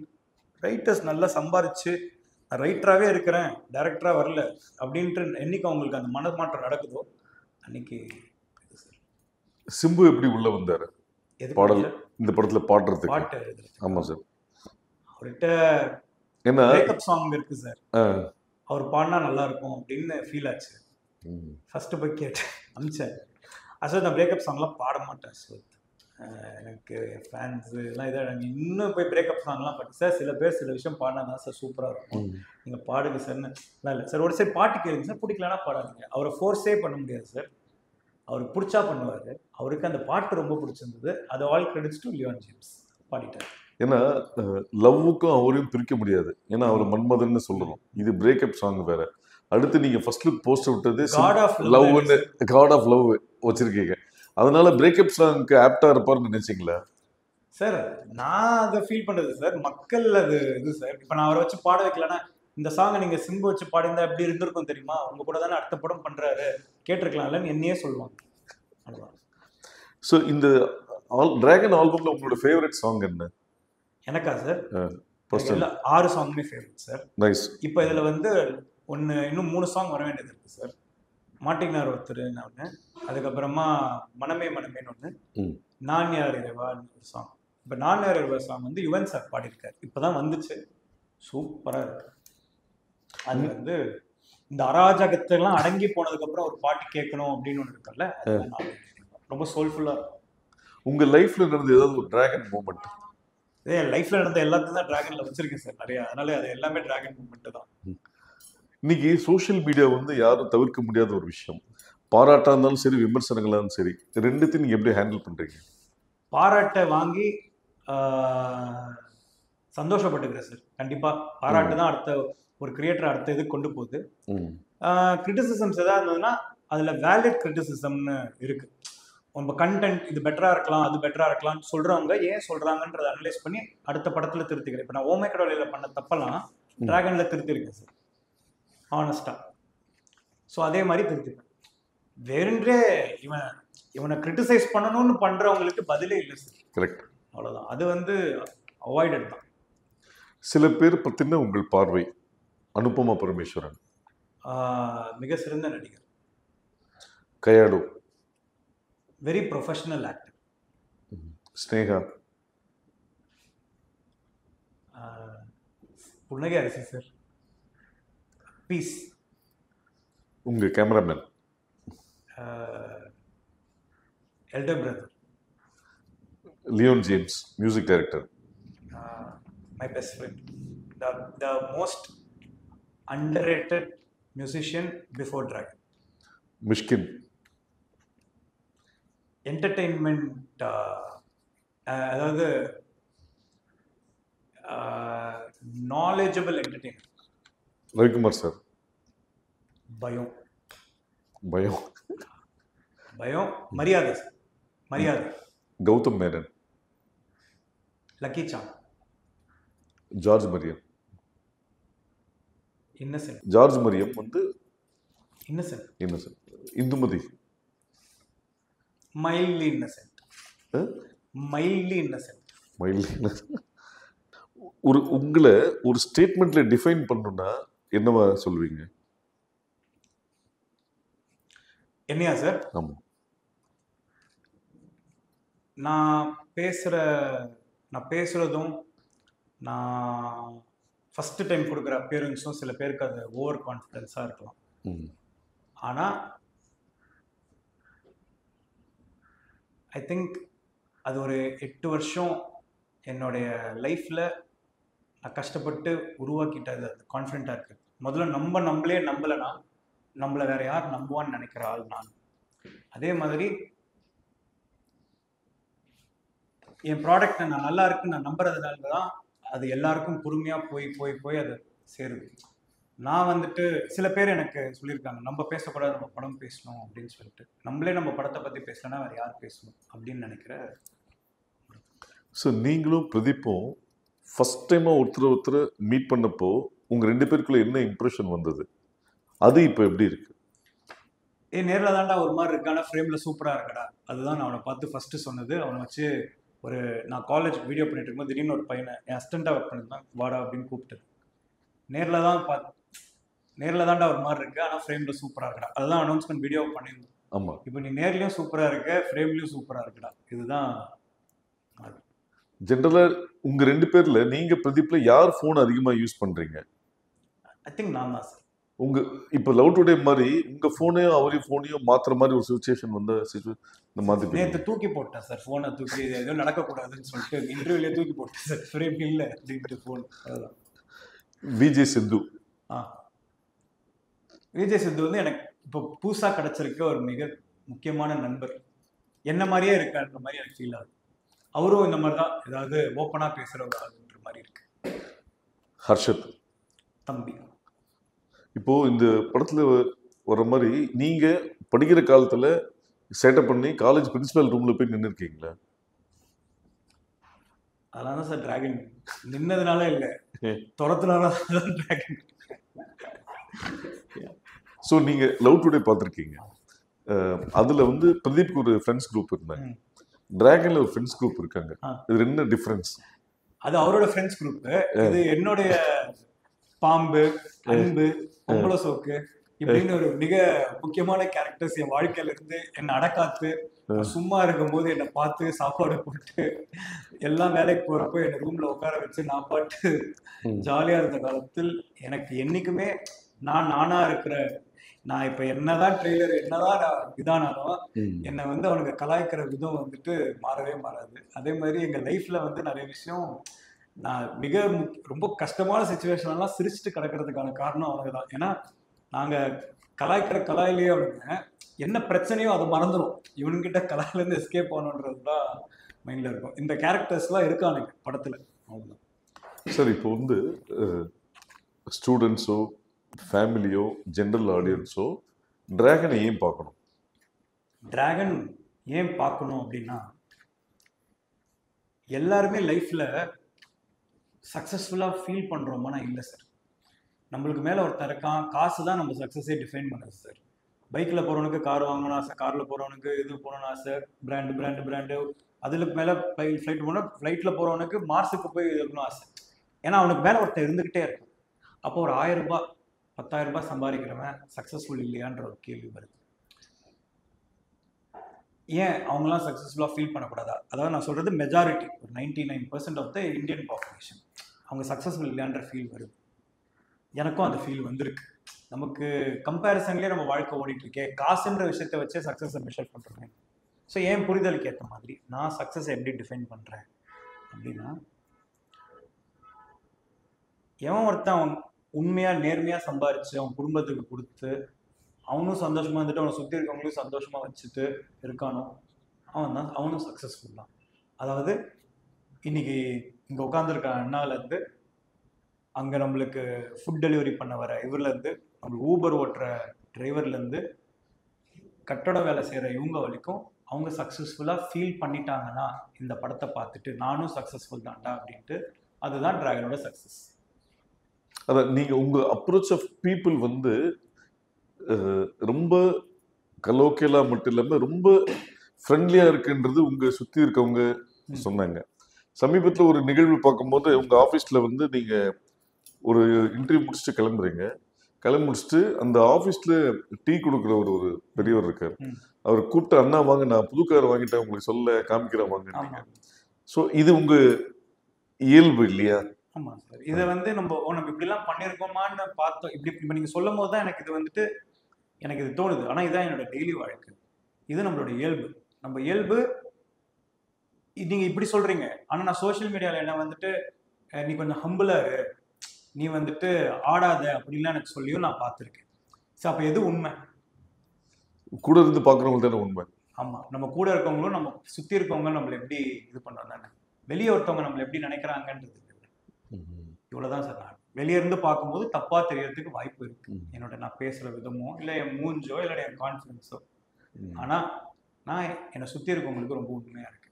ரைட்டர்ஸ் நல்லா சம்பாரிச்சு ரைட்டராகவே இருக்கிறேன், டைரக்டராக வரல அப்படின்ட்டு என்னைக்கு அவங்களுக்கு அந்த மனமாற்றம் நடக்குதோ அன்னைக்கு. சிம்பு எப்படி உள்ள வந்தாரு பாடல் இந்த படத்துல பாடுறதுக்கு? பாட்டு ஆமா சார், அவர்கிட்ட என்ன பிரேக்கப் சாங் இருக்கு சார், அவர் பாடினா நல்லா இருக்கும் அப்படின்னு ஃபீல் ஆச்சு. ஃபர்ஸ்ட் போய் கேட்டேன், அமிச்சார். அசல் நான் பிரேக்கப் சாங்லாம் பாட மாட்டேன் சார், எனக்கு ஃபேன்ஸு எல்லாம் இதாக இன்னும் போய் பிரேக்கப் சாங்லாம் பாட்டு சார், சில பேர் சில விஷயம் பாடினா தான் சார் சூப்பராக இருக்கும், நீங்கள் பாடுங்க சார்னு. இல்லை சார், ஒரு சைடு பாட்டு கேளுங்க சார், பிடிக்கலன்னா பாடாதீங்க. அவரை ஃபோர்ஸே பண்ண முடியாது சார், அவருக்கு பிடிச்சா பண்ணுவார். அவருக்கு அந்த பாட்டு ரொம்ப பிடிச்சிருந்தது, அது all credits to Leon James, பாடிட்டார். ஏன்னா லவ்வுக்கும் அவரையும் பிரிக்க முடியாது, ஏன்னா அவர் மன்மதன்னு சொல்லணும். இது பிரேக்கப் சாங் வேற. அடுத்து நீங்க ஃபர்ஸ்ட் லுக் போஸ்ட் விட்டது காட் ஆஃப் லவ்னு, காட் ஆஃப் லவ் வச்சிருக்கீங்க. அதனால பிரேக்கப் சாங்க்கு ஆப்டா இருப்பார்னு நினைச்சீங்களா சார்? நான் அதை ஃபீல் பண்றது சார், மக்கள் அது இது சார். இப்போ நான் அவரை வச்சு பாட வைக்கலன்னா, இந்த சாங்கை நீங்க சிம்பு வச்சு பாடிந்தா எப்படி இருந்திருக்கும் தெரியுமா, உங்க கூட தானே அடுத்த படம் பண்றாரு, கேட்டிருக்கலாம்லன்னு என்னையே சொல்லுவாங்க. ஸோ இந்த டிராகன் ஆல்பம்ல உங்களோட ஃபேவரட் சாங் என்ன? எனக்கா சார்? 6 சாங்குமே ஃபேவரட் சார். நைஸ். இப்போ இதுல வந்து இன்னும் 3 சாங் வர வேண்டியது இருக்கு சார். மாட்டினார் ஒருத்தர் ஒன்று, அதுக்கப்புறமா மனமே மனமேன்னு ஒன்று, நான் யார் இறைவான்னு ஒரு சாங். இப்போ நான் யார் இறைவா சாங் வந்து யுவன் சார் பாடியிருக்காரு, இப்போதான் வந்துச்சு, சூப்பரா இருக்கு. அது வந்து இந்த அராஜகத்தெல்லாம் அடங்கி போனதுக்கு அப்புறம் ஒரு பாட்டு கேட்கணும் அப்படின்னு ஒன்று இருக்குல்ல, ரொம்ப சோல்ஃபுல்லா இருக்கும். உங்க லைஃப்ல நடந்த ஏதாவது ஒரு டிராகன் மூமெண்ட்? என் லைஃப்ல நடந்த எல்லாத்தையும் தான் டிராகன்ல வச்சிருக்கேன் சார் நிறைய, அதனால அது எல்லாமே டிராகன் மூமெண்ட் தான். இன்னைக்கு சோஷியல் மீடியா வந்து யாரும் தவிர்க்க முடியாத ஒரு விஷயம். பாராட்டா இருந்தாலும் சரி, விமர்சனங்களாலும் சரி, ரெண்டுத்தையும் நீங்க எப்படி ஹேண்டில் பண்றீங்க? பாராட்டை வாங்கி சந்தோஷப்பட்டுக்கிறேன் சார். கண்டிப்பா பாராட்டு தான் அடுத்த ஒரு கிரியேட்டர் அடுத்த இது கொண்டு போகுது. கிரிட்டிசிசம்ஸ் எதாவது இருந்ததுன்னா அதுல வேலிட் கிரிட்டிசிசம்னு இருக்கு. நம்ம கண்டென்ட் இது பெட்டரா இருக்கலாம், அது பெட்டரா இருக்கலாம்னு சொல்றவங்க ஏன் சொல்றாங்கன்றதை அனலைஸ் பண்ணி அடுத்த படத்துல திருத்திக்கிறேன். இப்போ நான் ஓமை கடவுளையில பண்ண தப்பெல்லாம் டிராகன்ல திருத்திருக்கேன் சார், ஆனஸ்டா. ஸோ அதே மாதிரி திருத்திப்பேன். வேறென்றே இவனை கிரிட்டிசைஸ் பண்ணணும்னு பண்றவங்களுக்கு பதிலே இல்லை சார். கரெக்ட், அவ்வளவுதான். அது வந்து அவாய்டட் தான். சில பேர் பத்தின உங்கள் பார்வை? அனுபமா பரமேஸ்வரன் மிக சிறந்த நடிகர். Kayadu very professional actor. Sneha புன்னகை அரசி சார், பீஸ். உங்க cameraman? Elder brother Leon James, music director. My best friend, the most underrated musician before dragon. Mysskin. Entertainment, அதாவது நாலேஜபிள் என்டர்டெயின்மெண்ட். ரவிக்குமார் சார். பயம் பயம் பயம் மரியாதை சார், மரியாதை. கௌதம் மேனன். லக்கி சாம். ஜார்ஜ் மரியம். இன்னசென்ட். ஜார்ஜ் மரியம் வந்து innocent. Innocent. Indumathi. Mildly innocent. Mildly innocent. Mildly. ஒரு உங்களை ஒரு ஸ்டேட்மெண்ட்ல டிஃபைன் பண்ணணும்னா என்னவா சொல்வீங்க? என்னையா சார்? ஆமா. நான் பேசுறதும் நான் ஃபர்ஸ்ட் டைம் கொடுக்குற அப்பியரன்ஸும் சில பேருக்கு அது ஓவர் கான்ஃபிடென்ஸாக இருக்கலாம். ஆனால் ஐ திங்க் அது ஒரு 8 வருஷம் என்னுடைய லைஃப்பில் நான் கஷ்டப்பட்டு உருவாக்கிட்டது அது கான்ஃபிடென்ட்டாக இருக்குது. முதல்ல நம்மளே நம்பலைன்னா நம்மளை வேற யார் நம்புவான்னு நினைக்கிற ஆள் நான். அதே மாதிரி என் ப்ராடக்ட் நான் நல்லா இருக்குன்னு நான் நம்புறதுனால தான் அது எல்லாருக்கும் பொறுமையாக போய் போய் போய் அது சேருது. நான் வந்துட்டு சில பேர் எனக்கு சொல்லியிருக்காங்க, நம்ம பேசக்கூடாது, நம்ம படம் பேசணும் அப்படின்னு சொல்லிட்டு. நம்மளே நம்ம படத்தை பற்றி பேசலன்னா வேறு யார் பேசணும் அப்படின்னு நினைக்கிற. ஸோ நீங்களும் பிரதீப்பும் ஃபர்ஸ்ட் டைமாக ஒருத்தர் மீட் பண்ணப்போ உங்கள் 2 பேருக்குள்ள என்ன இம்ப்ரெஷன் வந்தது? அது இப்போ எப்படி இருக்கு? நேரில் தான்டா ஒரு மாதிரி இருக்கு, ஆனால் ஃப்ரேமில் சூப்பராக இருக்கடா. அதுதான் நான் அவனை பார்த்து ஃபஸ்ட்டு சொன்னது. அவனை வச்சு நான் காலேஜ் வீடியோ பண்ணிட்டு இருக்கும்போது திடீர்னு ஒரு பையனை என் அசிஸ்டண்ட்டாக ஒர்க் பண்ணிருந்தான், வாடா அப்படின்னு கூப்பிட்டு. நேரில் தான்டா ஒரு மாதிரி இருக்கு, ஆனால் ஃப்ரேமில் சூப்பராக இருக்கடா. அதுதான் அனௌன்ஸ்மெண்ட் வீடியோ பண்ணியிருந்தோம். ஆமாம், இப்போ நீ நேர்லையும் சூப்பராக இருக்க, ஃப்ரேம்லையும் சூப்பராக இருக்கடா. இதுதான் ஜென்ரலாக உங்கள் 2 பேரில் நீங்கள் பிரதீப்ல யார் ஃபோன் அதிகமாக யூஸ் பண்ணுறீங்க? ஐ திங்க் நான் தான் சார். இப்போ லவ் டுடே மாதிரி உங்கள் ஃபோனையும் அவரையும் ஃபோனையும் மாற்றுற மாதிரி ஒரு சுச்சுவேஷன் வந்த இந்த மாதிரி நேற்று தூக்கி போட்டேன் சார். ஃபோனை தூக்கி எதுவும் நடக்கக்கூடாதுன்னு சொல்லிட்டு இன்டர்வியூலேயே தூக்கி போட்டேன் சார். ஃப்ரேம் இல்லை அப்படின்ட்டு ஃபோன். அதுதான் விஜய் சித்து. விஜய் சித்து வந்து எனக்கு இப்போ புதுசாக கிடச்சிருக்க ஒரு மிக முக்கியமான நண்பர். என்ன மாதிரியே இருக்கான்ற மாதிரி எனக்கு ஃபீல் ஆகுது. அவரும் இந்த மாதிரி தான் ஏதாவது ஓப்பனாக பேசுகிறவங்க மாதிரி இருக்கு. ஹர்ஷத் தம்பி. இப்போ இந்த படத்துல வர மாதிரி நீங்க படிக்கிற காலத்துல செட்டப் பண்ணி காலேஜ் பிரின்சிபல் ரூம்ல போய் நின்று இருக்கீங்களா? அதெல்லாம் தான் சார் டிராகன் நின்னதுனால இல்லை, துரத்துனால தான் டிராகன். ஸோ நீங்க லவ் டுடே பார்த்துருக்கீங்க. அதுல வந்து பிரதீப்க்கு ஒரு ஃப்ரெண்ட்ஸ் குரூப் இருந்தாங்க, டிராகன்ல ஒரு ஃப்ரெண்ட்ஸ் குரூப் இருக்காங்க. இது என்ன டிஃபரன்ஸ்? அது அவரோட ஃப்ரெண்ட்ஸ் குரூப், இது என்னுடைய பாம்பு, அன்பு, பொம்பள சோக்கு இப்படின்னு ஒரு மிக முக்கியமான கேரக்டர்ஸ் என் வாழ்க்கையில இருந்து என்னை அடக்காத்து சும்மா இருக்கும்போது என்னை பார்த்து சாப்பாடு போட்டு எல்லாம் வேலைக்கு போறப்போ என்னை ரூம்ல உட்கார வச்சு நான் பாட்டு ஜாலியா இருந்த காலத்தில் எனக்கு என்னைக்குமே நானா இருக்கிற. நான் இப்ப என்னதான் ட்ரெய்லர் என்னதான் இதானாலும் என்னை வந்து அவனுக்கு கலாய்க்கிற விதம் வந்துட்டு மாறவே மாறாது. அதே மாதிரி எங்க லைஃப்ல வந்து நிறைய விஷயம் நான் ரொம்ப கஷ்டமான சுச்சுவேஷன்லாம் சிரிச்சுட்டு கிடக்கிறதுக்கான காரணம் அவனுக்கு தான். ஏன்னா நாங்க கலாய்க்கிற கலாயிலேயே அவனுங்க என்ன பிரச்சனையோ அதை மறந்துடும். இவனுங்கிட்ட கலாயிலேருந்து எஸ்கேப் ஆகணுன்றது தான் மைண்ட்ல இருக்கும். இந்த கேரக்டர்ஸ்லாம் இருக்கானுங்க படத்துல. அவ்வளோதான் சார். இப்போ வந்து ஸ்டூடெண்ட்ஸோ ஃபேமிலியோ ஜென்ரல் ஆடியன்ஸோ டிராகனை ஏன் பார்க்கணும்? டிராகன் ஏன் பார்க்கணும் அப்படின்னா, எல்லாருமே லைஃப்ல சக்ஸஸ்ஃபுல்லாக ஃபீல் பண்ணுறோமானா இல்லை சார். நம்மளுக்கு மேலே ஒருத்தர் இருக்கான், காசு தான் நம்ம சக்ஸஸே டிஃபைன் பண்ணுது சார். பைக்கில் போகிறவனுக்கு கார் வாங்கணும் ஆசை, காரில் போகிறவனுக்கு இது போகணும்னு ஆசை, பிராண்டு அதில் மேலே ஃப்ளைட் போனால் ஃப்ளைட்டில் போகிறவனுக்கு மார்ஸுக்கு போய் இருக்கணும் ஆசை. ஏன்னா அவனுக்கு மேலே ஒருத்தர் இருந்துக்கிட்டே இருக்கும். அப்போ ஒரு 1000 ரூபாய் 10,000 ரூபாய் சம்பாதிக்கிறவன் சக்ஸஸ்ஃபுல் இல்லையான்ற ஒரு கேள்வி வருது. ஏன் அவங்களாம் சக்ஸஸ்ஃபுல்லாக ஃபீல் பண்ணக்கூடாதா? அதாவது நான் சொல்கிறது மெஜாரிட்டி, ஒரு 99% ஆஃப் த இந்தியன் பாப்புலேஷன் அவங்க சக்ஸஸ்ஃபுல் இல்லையான்ற ஃபீல் வருது. எனக்கும் அந்த ஃபீல் வந்திருக்கு. நமக்கு கம்பேரிசன்லேயே நம்ம வாழ்க்கை ஓடிட்டு இருக்கே, காசுன்ற விஷயத்தை வச்சே சக்ஸஸை மெஷர் பண்ணுறேன். ஸோ என் புரிதலுக்கு ஏற்ற மாதிரி நான் சக்ஸஸை எப்படி டிஃபைன் பண்ணுறேன் அப்படின்னா, எவன் ஒருத்தன் அவன் உண்மையாக நேர்மையாக சம்பாரித்து அவன் குடும்பத்துக்கு கொடுத்து அவனும் சந்தோஷமாக இருந்துட்டு அவனை சுற்றி இருக்கவங்களையும் சந்தோஷமாக வச்சுட்டு இருக்கானோ அவனும் சக்ஸஸ்ஃபுல் தான். அதாவது இன்னைக்கு இங்கே உட்காந்துருக்க அண்ணாலேருந்து அங்கே நம்மளுக்கு ஃபுட் டெலிவரி பண்ண வர இவர்லேருந்து நம்மளுக்கு ஊபர் ஓட்டுற டிரைவர்லேருந்து கட்டட வேலை செய்கிற இவங்க வரைக்கும் அவங்க சக்ஸஸ்ஃபுல்லாக ஃபீல் பண்ணிட்டாங்கன்னா இந்த படத்தை பார்த்துட்டு நானும் சக்ஸஸ்ஃபுல் தான்டா அப்படின்ட்டு, அதுதான் டிராகனோட சக்ஸஸ். அதான் நீங்கள் உங்கள் அப்ரோச் ஆஃப் பீப்புள் வந்து ரொம்ப கலோக்கியலாக மட்டும் இல்லாமல் ரொம்ப ஃப்ரெண்ட்லியாக இருக்குன்றது உங்கள் சுற்றி இருக்கவங்க சொன்னாங்க. சமீபத்தில் ஒரு நிகழ்வு பார்க்கும்போது உங்கள் ஆஃபீஸில் வந்து நீங்கள் ஒரு இன்டர்வியூ முடிச்சுட்டு கிளம்பி முடிச்சுட்டு அந்த ஆஃபீஸில் டீ கொடுக்குற ஒரு பெரியவர் இருக்கார். அவர் கூப்பிட்டு அண்ணா வாங்க, நான் புது கார் வாங்கிட்டேன் உங்களுக்கு சொல்ல காமிக்கிறேன் வாங்க. ஸோ இது உங்கள் இயல்பு இல்லையா? ஆமா சார். இதை வந்து நம்ம இப்படிலாம் பண்ணியிருக்கோமான்னு பார்த்தோம். இப்போ நீங்க சொல்லும் போது தான் எனக்கு இது வந்துட்டு எனக்கு இது தோணுது. ஆனா இதுதான் என்னோட டெய்லி வாழ்க்கை. இது நம்மளோட இயல்பு. நம்ம இயல்பு நீங்க இப்படி சொல்றீங்க. ஆனா நான் சோஷியல் மீடியால என்ன வந்துட்டு நீ கொஞ்சம் ஹம்பிளா இரு, நீ வந்துட்டு ஆடாத அப்படின்லாம் எனக்கு சொல்லியும் நான் பார்த்துருக்கேன். ஸோ அப்போ எது உண்மை? கூட இருந்து பார்க்குறவங்க தானே உண்மை. ஆமா, நம்ம கூட இருக்கவங்களும் நம்ம சுத்தி இருக்கவங்க நம்மள எப்படி இது பண்றாங்க தானே. வெளியே ஒருத்தவங்க நம்மள எப்படி நினைக்கிறாங்கன்றது இவ்வளவுதான் சார். நான் வெளியே இருந்து பார்க்கும்போது தப்பா தெரியறதுக்கு வாய்ப்பு இருக்கு. நான் பேசுற விதமோ இல்ல என் மூஞ்சோ இல்ல என் கான்ஃபிடன்ஸோ. ஆனா நான் என்னை சுத்தி இருக்கவங்களுக்கு ரொம்ப உண்மையா இருக்கு.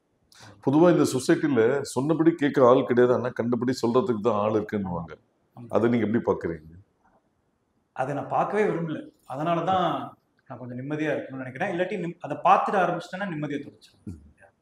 பொதுவா இந்த சொசைட்டில சொன்னபடி கேட்க ஆள் கிடையாது, ஆனா கண்டபடி சொல்றதுக்கு தான் ஆள் இருக்குன்னுவாங்க. அதை நீங்க எப்படி பாக்குறீங்க? அதை நான் பார்க்கவே விரும்பல. அதனாலதான் நான் கொஞ்சம் நிம்மதியா இருக்கணும்னு நினைக்கிறேன். இல்லாட்டி அதை பார்த்துட்டு ஆரம்பிச்சிட்டேன்னா நிம்மதியை தொலைச்சிடும்.